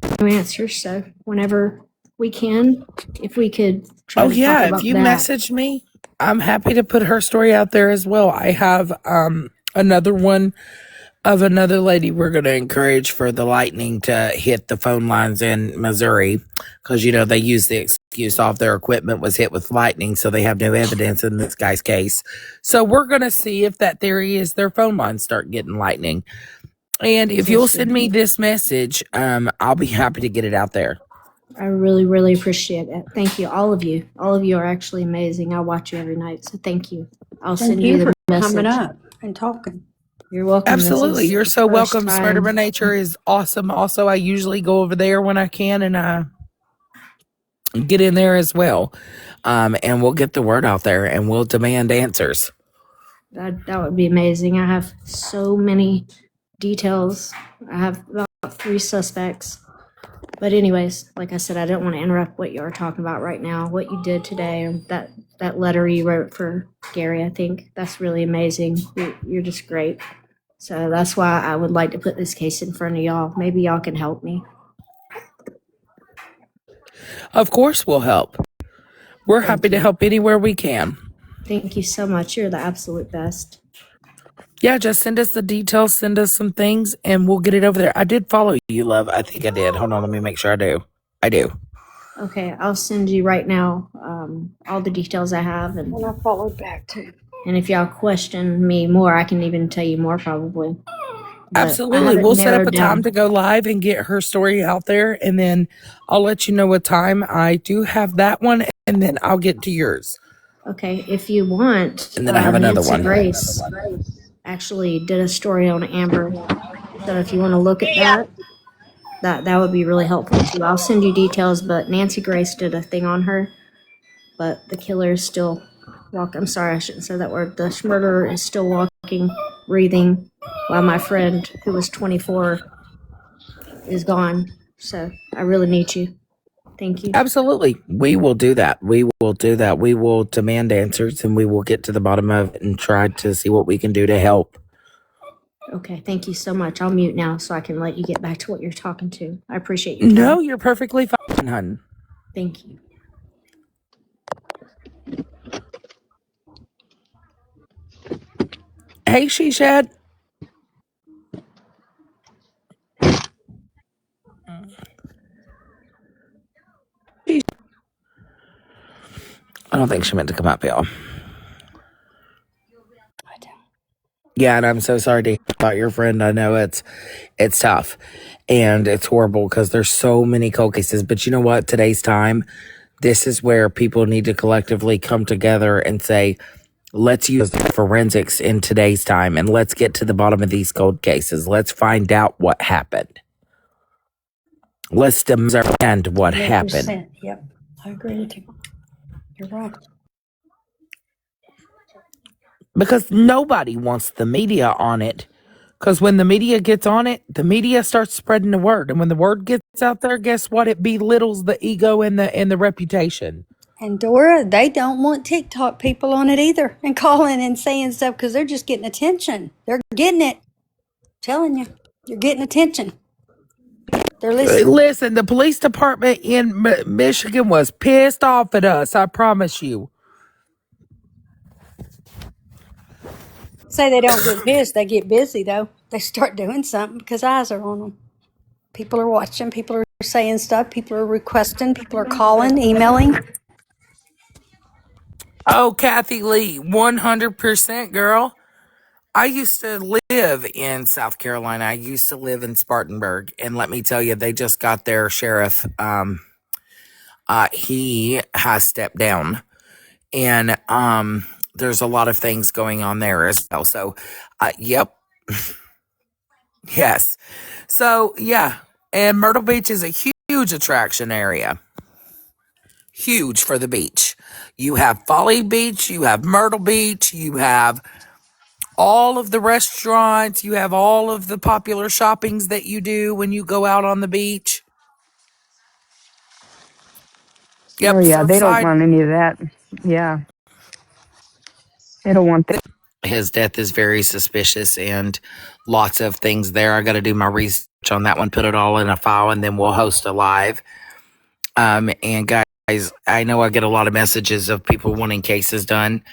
have no answers, so whenever we can, if we could try to talk about If you that. message me, I'm happy to put her story out there as well. I have another one of another lady we're going to encourage for the lightning to hit the phone lines in Missouri because, they use the excuse all of their equipment was hit with lightning, so they have no evidence in this guy's case. So we're going to see if that theory is their phone lines start getting lightning. And if you'll send me this message, I'll be happy to get it out there. I really, really appreciate it. Thank you, all of you. All of you are actually amazing. I watch you every night, so thank you. I'll send you the message. Coming up and talking. You're welcome. Absolutely. You're so welcome. Smarter by Nature is awesome. Also, I usually go over there when I can and get in there as well. And we'll get the word out there and we'll demand answers. That would be amazing. I have so many details. I have about 3 suspects. But anyways, like I said, I don't want to interrupt what you're talking about right now, what you did today, that letter you wrote for Gary. I think that's really amazing. You're just great. So that's why I would like to put this case in front of y'all. Maybe y'all can help me. Of course we'll help. We're happy to help anywhere we can. Thank you so much. You're the absolute best. Yeah, just send us the details, send us some things, and we'll get it over there. I did follow you, love. I think I did. Hold on, let me make sure I do. I do. Okay, I'll send you right now all the details I have. And I followed back too. And if y'all question me more, I can even tell you more probably. But absolutely. We'll set up a time to go live and get her story out there, and then I'll let you know what time. I do have that one, and then I'll get to yours. Okay, if you want, And then I have another Nancy one. Grace actually did a story on Amber. So if you want to look at that, that would be really helpful too. I'll send you details, but Nancy Grace did a thing on her, but the killer is still walking. I'm sorry, I shouldn't say that word. The murderer is still walking, breathing, while my friend, who was 24, is gone. So I really need you. Thank you. Absolutely. We will do that. We will do that. We will demand answers and we will get to the bottom of it and try to see what we can do to help. Okay, thank you so much. I'll mute now so I can let you get back to what you're talking to. I appreciate your time. No, you're perfectly fine, hun. Thank you. Hey, she shed. I don't think she meant to come up, y'all. Yeah, and I'm so sorry to hear about your friend. I know it's tough and it's horrible because there's so many cold cases. But you know what? Today's time, this is where people need to collectively come together and say, let's use forensics in today's time and let's get to the bottom of these cold cases. Let's find out what happened. Let's demand what happened. 100%. Yep, I agree with you. You're right. Because nobody wants the media on it. Because when the media gets on it, the media starts spreading the word. And when the word gets out there, guess what? It belittles the ego and the reputation. And Dora, they don't want TikTok people on it either and calling and saying stuff because they're just getting attention. They're getting it. I'm telling you, you're getting attention. They're listening. Listen, the police department in Michigan was pissed off at us. I promise you. Say they don't get pissed, they get busy though. They start doing something because eyes are on them. People are watching, people are saying stuff, people are requesting, people are calling, emailing. Oh, Kathy Lee, 100%, girl. I used to live in South Carolina. I used to live in Spartanburg. And let me tell you, they just got their sheriff. He has stepped down. And there's a lot of things going on there as well. So, yep. Yes. So, yeah. And Myrtle Beach is a huge attraction area. Huge for the beach. You have Folly Beach, you have Myrtle Beach, you have all of the restaurants, you have all of the popular shoppings that you do when you go out on the beach. Oh Yep, yeah, they don't Surfside. want any of that. Yeah, they don't want that. His death is very suspicious and lots of things there. I got to do my research on that one, put it all in a file, and then we'll host a live. And guys, I know I get a lot of messages of people wanting cases done.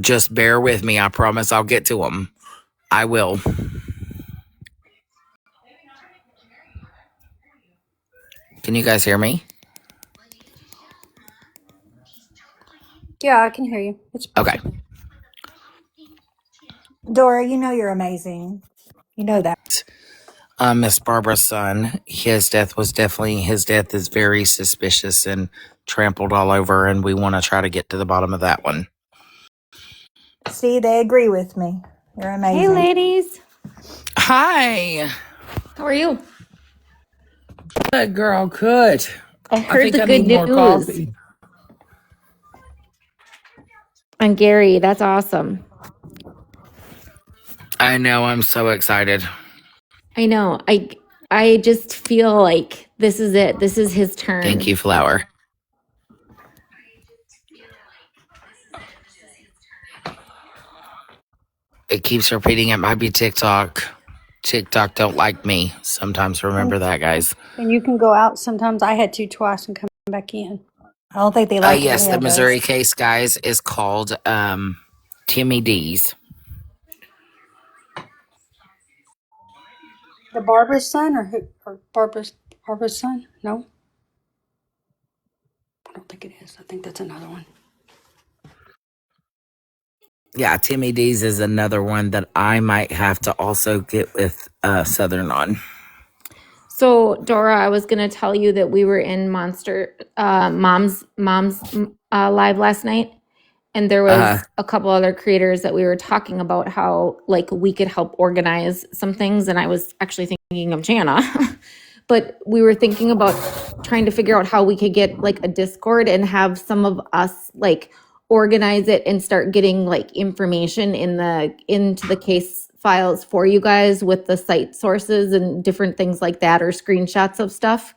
Just bear with me. I promise I'll get to them. I will. Can you guys hear me? Yeah, I can hear you. It's Okay. perfect. Dora, you know you're amazing. You know that. Miss Barbara's son, his death is very suspicious and trampled all over, and we want to try to get to the bottom of that one. See, they agree with me. You're Hey, amazing. ladies. Hi. How are you? Good girl, good. I I heard think the I good need more news. coffee. And Gary, that's awesome. I know, I'm so excited. I know. I just feel like this is it. This is his Thank turn. you, Flower. It keeps repeating it might be TikTok. TikTok don't like me. Sometimes remember that, guys. And you can go out sometimes. I had to twice and come back in. I don't think they like Yes, any the of us. Missouri case, guys, is called Timmy D's. The barber's son or who? Or Barbara's son? No, I don't think it is. I think that's another one. Yeah, Timmy D's is another one that I might have to also get with Southern on. So, Dora, I was going to tell you that we were in Mom's live last night. And there Uh, was a couple other creators that we were talking about how like we could help organize some things. And I was actually thinking of Jana, but we were thinking about trying to figure out how we could get like a Discord and have some of us like organize it and start getting like information into the case files for you guys with the site sources and different things like that, or screenshots of stuff,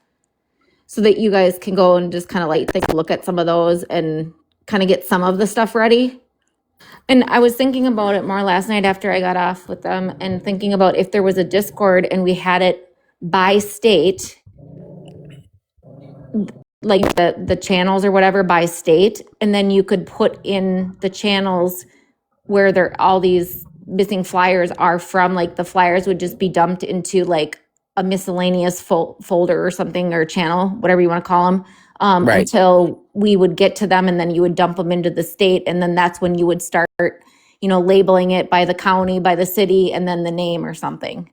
so that you guys can go and just kind of like take a look at some of those and kind of get some of the stuff ready. And I was thinking about it more last night after I got off with them, and thinking about if there was a Discord and we had it by state, like the channels or whatever by state, and then you could put in the channels where there all these missing flyers are from. Like the flyers would just be dumped into like a miscellaneous folder or something, or channel, whatever you want to call them, right. until we would get to them, and then you would dump them into the state, and then that's when you would start, labeling it by the county, by the city, and then the name or something.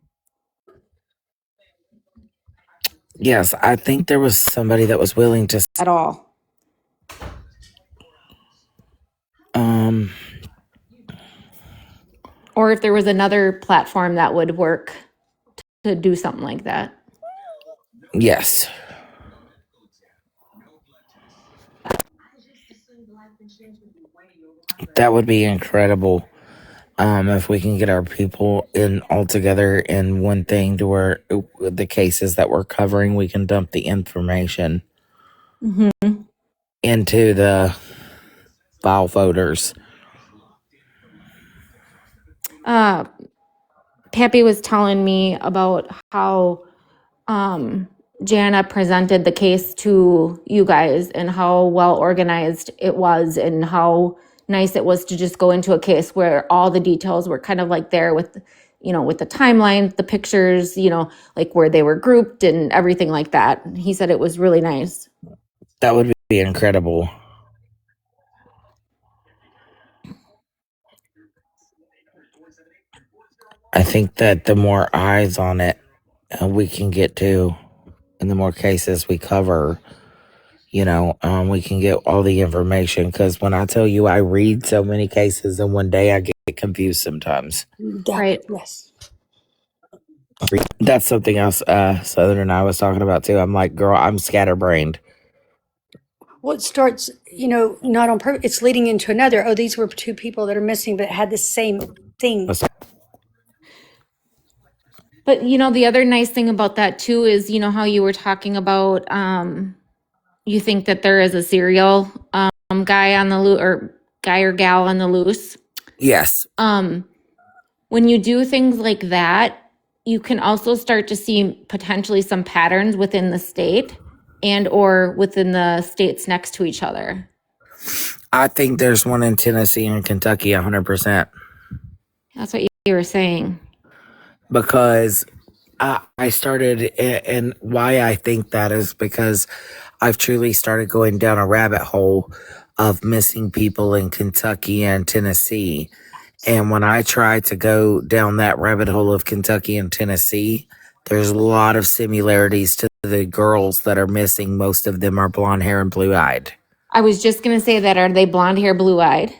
Yes, I think there was somebody that was willing to. At all. Or if there was another platform that would work to do something like that. Yes. That would be incredible. If we can get our people in all together in one thing to where the cases that we're covering, we can dump the information into the file folders. Pappy was telling me about how Jana presented the case to you guys, and how well organized it was, and how nice it was to just go into a case where all the details were kind of like there with, with the timeline, the pictures, like where they were grouped and everything like that. He said it was really nice. That would be incredible. I think that the more eyes on it we can get to, and the more cases we cover, we can get all the information. Because when I tell you I read so many cases in one day, I get confused sometimes. Right. Yes. That's something else Southern and I was talking about too. I'm like, girl, I'm scatterbrained. Well, it starts, not on purpose. It's leading into another. Oh, these were two people that are missing, but had the same thing. But the other nice thing about that too is, how you were talking about, you think that there is a serial guy on the loose, or guy or gal on the loose. Yes. When you do things like that, you can also start to see potentially some patterns within the state and or within the states next to each other. I think there's one in Tennessee and Kentucky 100%. That's what you were saying. Because I started, and why I think that is because I've truly started going down a rabbit hole of missing people in Kentucky and Tennessee. And when I try to go down that rabbit hole of Kentucky and Tennessee, there's a lot of similarities to the girls that are missing. Most of them are blonde hair and blue eyed. I was just going to say that. Are they blonde hair, blue eyed?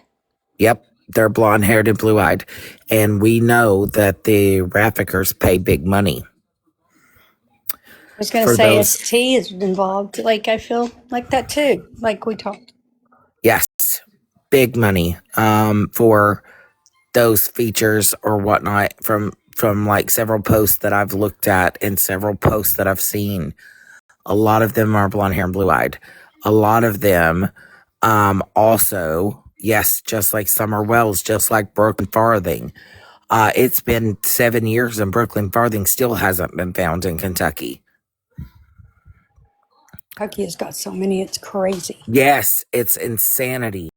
Yep, they're blonde haired and blue eyed. And we know that the traffickers pay big money. I was going to say ST is involved. Like, I feel like that too. Like we talked. Yes, big money for those features or whatnot from like several posts that I've looked at and several posts that I've seen. A lot of them are blonde hair and blue eyed. A lot of them also, yes, just like Summer Wells, just like Brooklyn Farthing. It's been 7 years and Brooklyn Farthing still hasn't been found in Kentucky. Kentucky has got so many, it's crazy. Yes, it's insanity.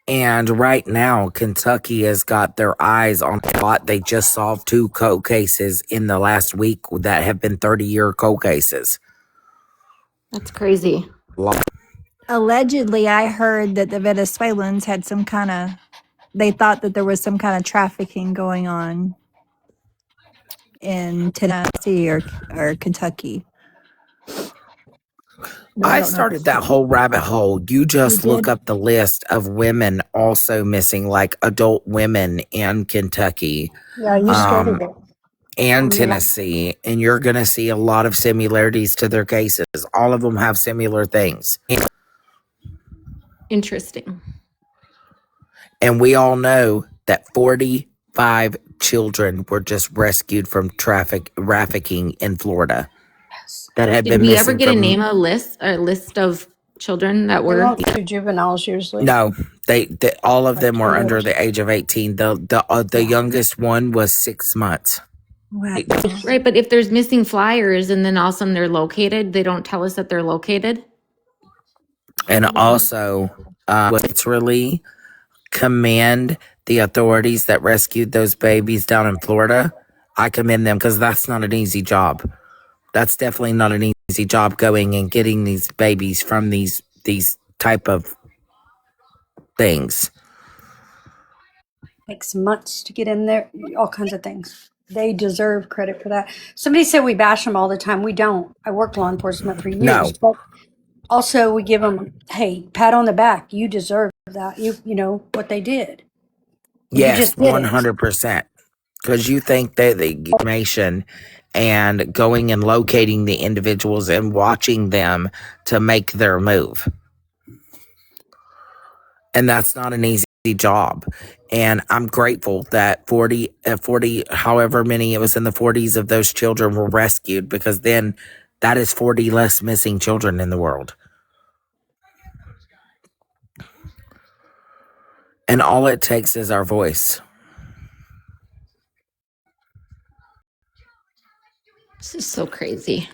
And right now, Kentucky has got their eyes on a lot. They just solved 2 cold cases in the last week that have been 30-year cold cases. That's crazy. Allegedly, I heard that the Venezuelans had they thought that there was some kind of trafficking going on in Tennessee or Kentucky. No, I I don't know the started that story. whole rabbit hole. You You just look did? up the list of women also missing, like adult women in Kentucky, Yeah, you Mm-hmm. started um, it. and Yeah. Tennessee, and you're going to see a lot of similarities to their cases. All of them have similar things. Interesting. And we all know that 45 children were just rescued from trafficking in Florida that had Did been we ever missing get a from. name a list of children that They were won't do juveniles usually. No, they all of Like them were under 20 years. the age of 18. The Yeah. youngest one was 6 months. Wow. right? But if there's missing flyers and then all of a sudden they're located, they don't tell us that they're located. And also, literally commend the authorities that rescued those babies down in Florida. I commend them because that's not an easy job. That's definitely not an easy job going and getting these babies from these type of things. Takes months to get in there. All kinds of things. They deserve credit for that. Somebody said we bash them all the time. We don't. I worked law enforcement for No, years, but also we give them, hey, pat on the back. You deserve that. You know what they did. You yes, just did it. 100%. Because you think that the information and going and locating the individuals and watching them to make their move. And that's not an easy job. And I'm grateful that 40, however many, it was in the 40s of those children were rescued, because then that is 40 less missing children in the world. And all it takes is our voice. This is so crazy.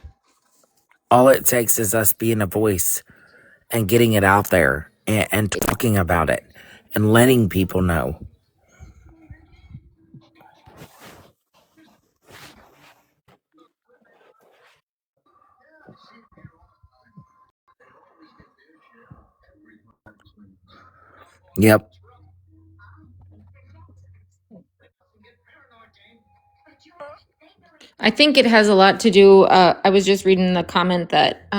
All it takes is us being a voice and getting it out there and talking about it and letting people know. Yep. I think it has a lot to do. I was just reading the comment that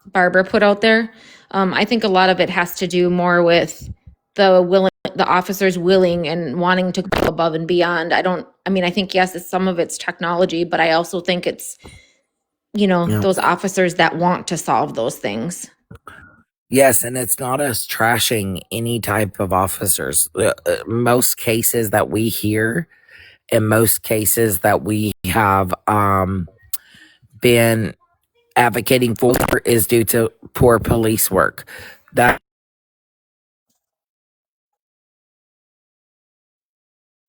Barbara put out there. I think a lot of it has to do more with the officers willing and wanting to go above and beyond. I think, yes, some of it's technology, but I also think it's, Yep. those officers that want to solve those things. Yes, and it's not us trashing any type of officers. Most cases that we hear, in most cases that we have been advocating for, is due to poor police work. That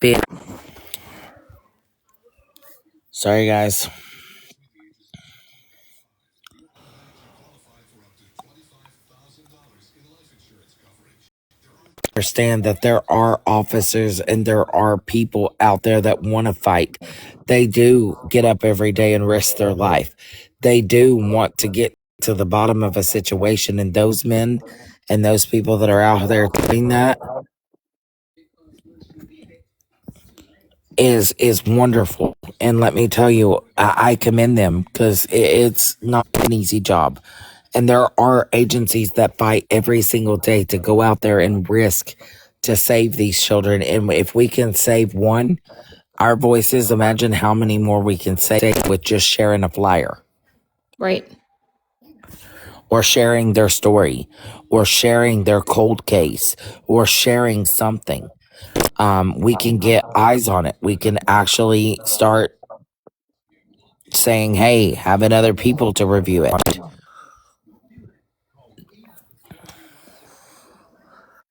been sorry guys. Understand that there are officers and there are people out there that want to fight. They do get up every day and risk their life. They do want to get to the bottom of a situation, and those men and those people that are out there doing that is wonderful. And let me tell you, I commend them, because it's not an easy job. And there are agencies that fight every single day to go out there and risk to save these children. And if we can save one, our voices, imagine how many more we can save with just sharing a flyer Right. or sharing their story or sharing their cold case or sharing something. We can get eyes on it. We can actually start saying, hey, having other people to review it.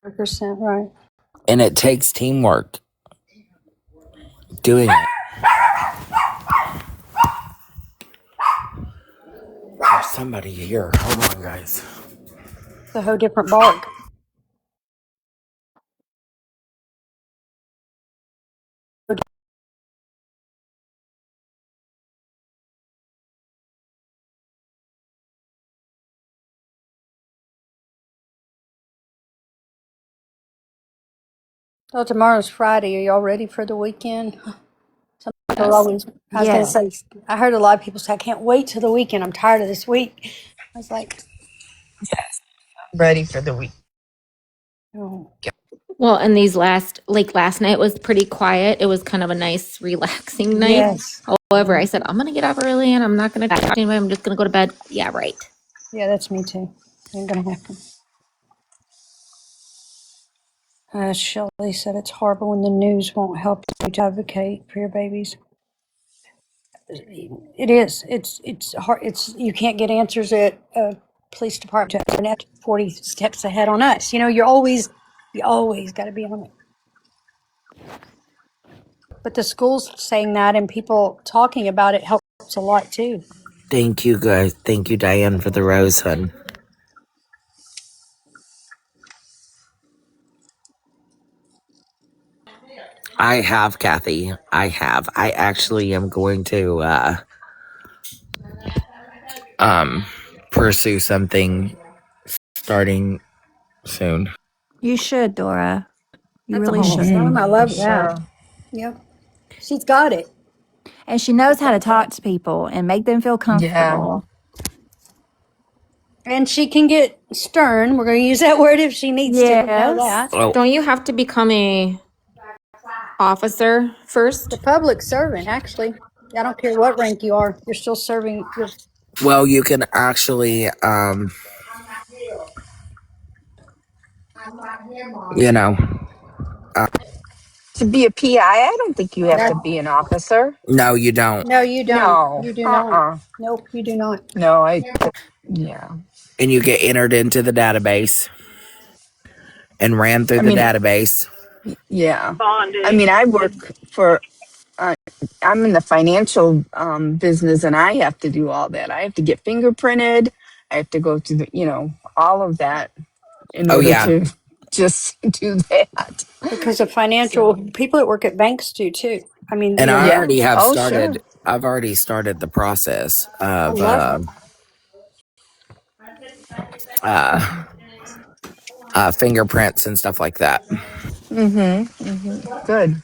100% right. And it takes teamwork doing it. There's somebody here. Hold on, guys. It's a whole different bark. So tomorrow's Friday. Are y'all ready for the weekend? Some people Yes. always, I was going to Yes. say, I heard a lot of people say, I can't wait till the weekend. I'm tired of this week. was like, Yes. Ready for the week. oh, Well, and these last night was pretty quiet. It was kind of a nice, relaxing night. yes. However, I said, I'm going to get up early and I'm not going to talk to anybody. I'm just going to go to bed. Yeah, right. Yeah, that's me too. Ain't gonna happen. Shelley said it's horrible when the news won't help you to advocate for your babies. It is. It's hard. It's you can't get answers at a police department. And that's 40 steps ahead on us. You know, you always got to be on it. But the schools saying that and people talking about it helps a lot too. Thank you, guys. Thank you, Diane, for the rose, hun. I have, Kathy. I have. I actually am going to pursue something starting soon. You should, Dora. You That's really awesome. should. I For love that. sure. Yep. She's got it. And she knows how to talk to people and make them feel Yeah. comfortable. And she can get stern. We're going to use that word if she needs to. We know Yes. that. Oh, Don't you have to become a officer The first? public servant, actually. I don't care what rank you are. You're still serving your. well, you can actually, you know, To be a PI, I don't think you have to That, be an officer. no, you don't. no, you don't. No. You do not. Uh-uh. Nope, you do not. No, yeah. And you get entered into the database and ran through I the mean, database. yeah. I mean, I work for, uh, I'm in the financial business and I have to do all that. I have to get fingerprinted. I have to go through all of that in Oh, order yeah. to just do that. Because of financial So, people that work at banks do too. I mean, And you I know, yeah. already have Oh, sure. started, I've already started the process I of love it. uh, fingerprints and stuff like that. Good.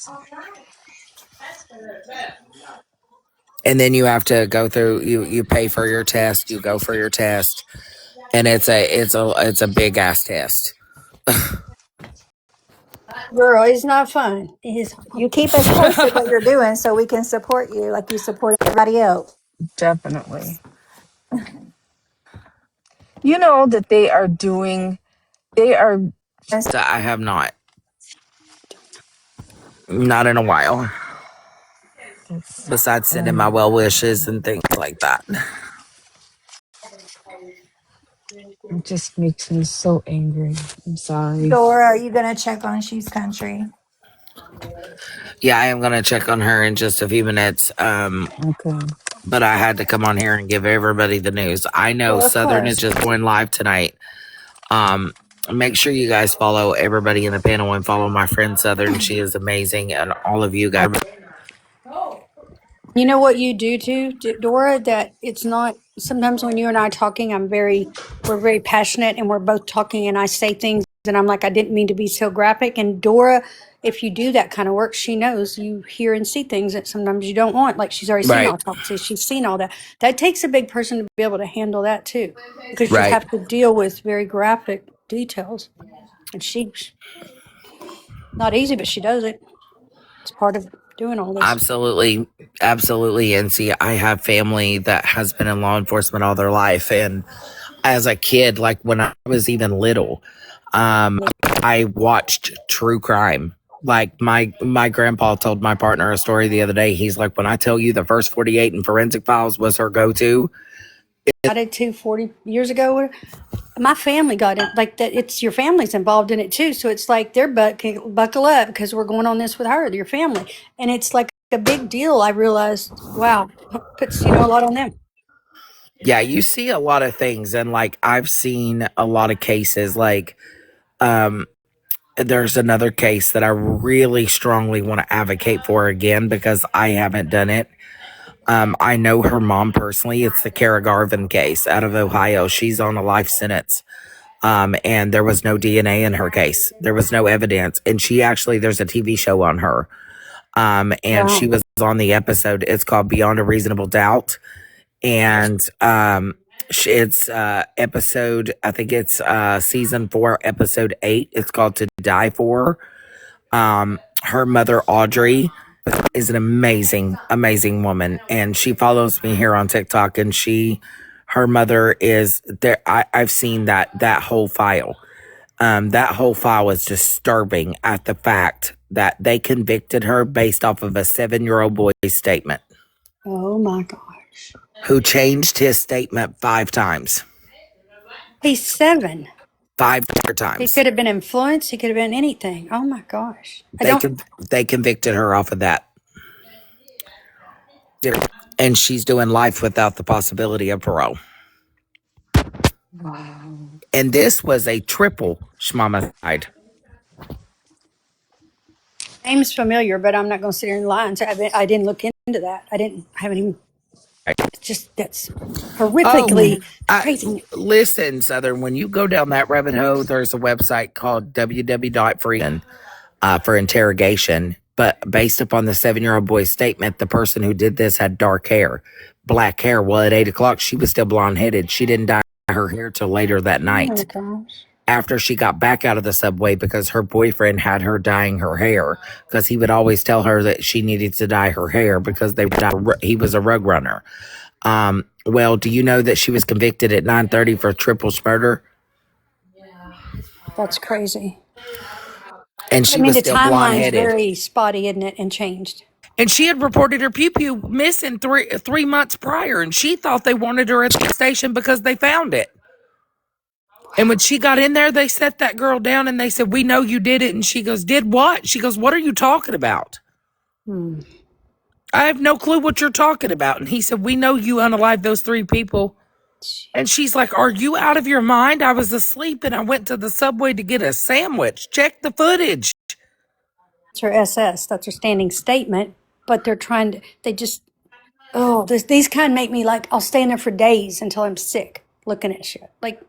And then you have to go through, you pay for your test, you go for your test. And it's a big ass test. Girl, it's not fun. It's You keep us posted what you're doing so we can support you like you support everybody else. Definitely. You know that they are, So I have not in a while. Besides sending my well wishes and things like that. it just makes me so angry. I'm sorry. Dora, are you going to check on She's Country? Yeah, I am gonna check on her in just a few minutes. Okay. But I had to come on here and give everybody the news. I know well, of Southern is course. just going live tonight. Make sure you guys follow everybody in the panel and follow my friend Southern. She is amazing, and all of you guys. You know what you do too, Dora? That it's not. Sometimes when you and I are talking, we're very passionate, and we're both talking, and I say things, and I'm like, I didn't mean to be so graphic. And Dora, if you do that kind of work, she knows you hear and see things that sometimes you don't want. Like she's already seen Right, autopsies, she's seen all that. That takes a big person to be able to handle that too, because you right. have to deal with very graphic details, and she's not easy, but she does it. It's part of doing all this. Absolutely. Absolutely. And see, I have family that has been in law enforcement all their life. And as a kid, like when I was even little, I watched true crime. Like my grandpa told my partner a story the other day. He's like, when I tell you the first 48 in forensic files was her go-to. I did too 40 years ago. My family got it like that. It's your family's involved in it too. So it's like they're buckle up because we're going on this with her, your family. And it's like a big deal. I realized, wow, puts, a lot on them. Yeah, you see a lot of things. And like I've seen a lot of cases like um there's another case that I really strongly want to advocate for again because I haven't done it. I know her mom personally. It's the Kara Garvin case out of Ohio. She's on a life sentence. And there was no DNA in her case. There was no evidence. And there's a TV show on her. And she Wow. was on the episode. It's called Beyond a Reasonable Doubt. And It's episode, I think it's season 4, episode 8. It's called To Die For. Her mother, Audrey, is an amazing, amazing woman. And she follows me here on TikTok, and her mother is there. I've seen that whole file. That whole file is disturbing at the fact that they convicted her based off of a 7-year-old boy's statement. Oh my gosh. Who changed his statement 5 times. He's 7. 5 times. He could have been influenced. He could have been anything. Oh my gosh. They convicted her off of that. And she's doing life without the possibility of parole. Wow. And this was a triple schmamicide. Name's familiar, but I'm not going to sit here and lie and say I didn't look into that. I haven't even. It's just that's horrifically crazy. Listen, Southern, when you go down that rabbit hole, there's a website called www.freedom for interrogation. But based upon the 7-year-old boy's statement, the person who did this had dark hair, black hair. Well, at 8 o'clock, she was still blonde-headed. She didn't dye her hair till later that night. Oh my gosh. After she got back out of the subway, because her boyfriend had her dyeing her hair, because he would always tell her that she needed to dye her hair because he was a rug runner. Well, do you know that she was convicted at 9:30 for triple murder? That's crazy. And she was the still timeline's blonde-headed. very spotty, isn't it? And changed. And she had reported her pew-pew missing three months prior, and she thought they wanted her at the station because they found it. And when she got in there, they set that girl down and they said, "We know you did it." And she goes, "Did what?" She goes, "What are you talking about?" I have no clue what you're talking about. And he said, "We know you unalived those 3 people." And she's like, "Are you out of your mind? I was asleep and I went to the subway to get a sandwich. Check the footage." That's her SS. That's her standing statement. But they're trying to, these kind make me like, I'll stay in there for days until I'm sick looking at shit. Like,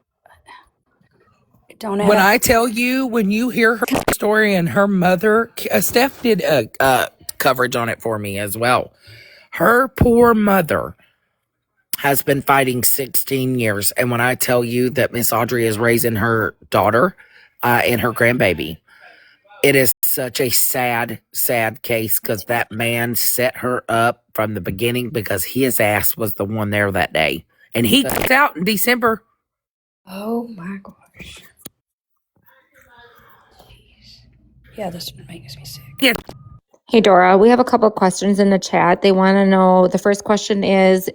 it don't add When up. I tell you, when you hear her story and her mother, Steph did a coverage on it for me as well. Her poor mother has been fighting 16 years. And when I tell you that Miss Audrey is raising her daughter and her grandbaby, it is such a sad, sad case because that man set her up from the beginning because his ass was the one there that day. And he got out in December. Oh my gosh. Jeez. Yeah, this makes me sick. Yeah. Hey, Dora, we have a couple of questions in the chat. They want to know, the first question is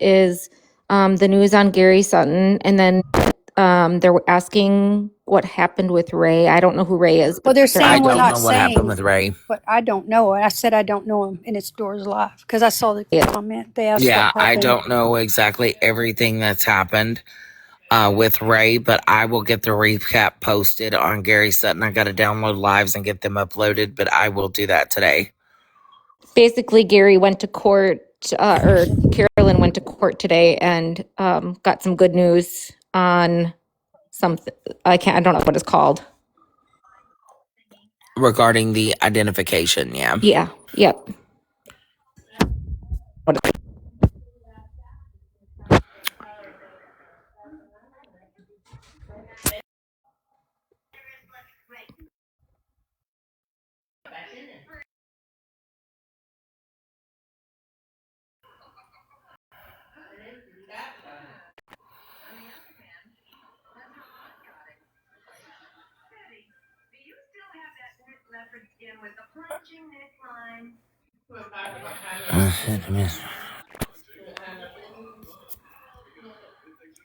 the news on Gary Sutton, and then they were asking what happened with Ray. I don't know who Ray is. Well, they're I saying we're don't not know what happened saying, with Ray. but I don't know. I said I don't know him, and it's Dora's Live because I saw the comment. They asked Yeah, what I happened. don't know exactly everything that's happened with Ray, but I will get the recap posted on Gary Sutton. I got to download lives and get them uploaded, but I will do that today. Basically, Gary went to court, or Carolyn went to court today and got some good news on something. I don't know what it's called. Regarding the identification, yeah. Yeah, yep.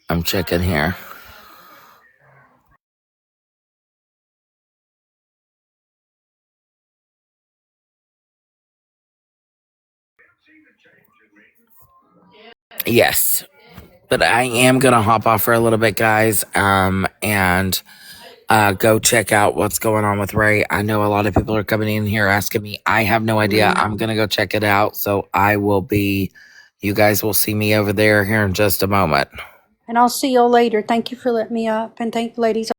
I'm checking here. Yes, but I am gonna hop off for a little bit, guys, and go check out what's going on with Ray. I know a lot of people are coming in here asking me. I have no idea. I'm gonna go check it out, so you guys will see me over there here in just a moment. And I'll see y'all later. Thank you for letting me up, and thank you, ladies.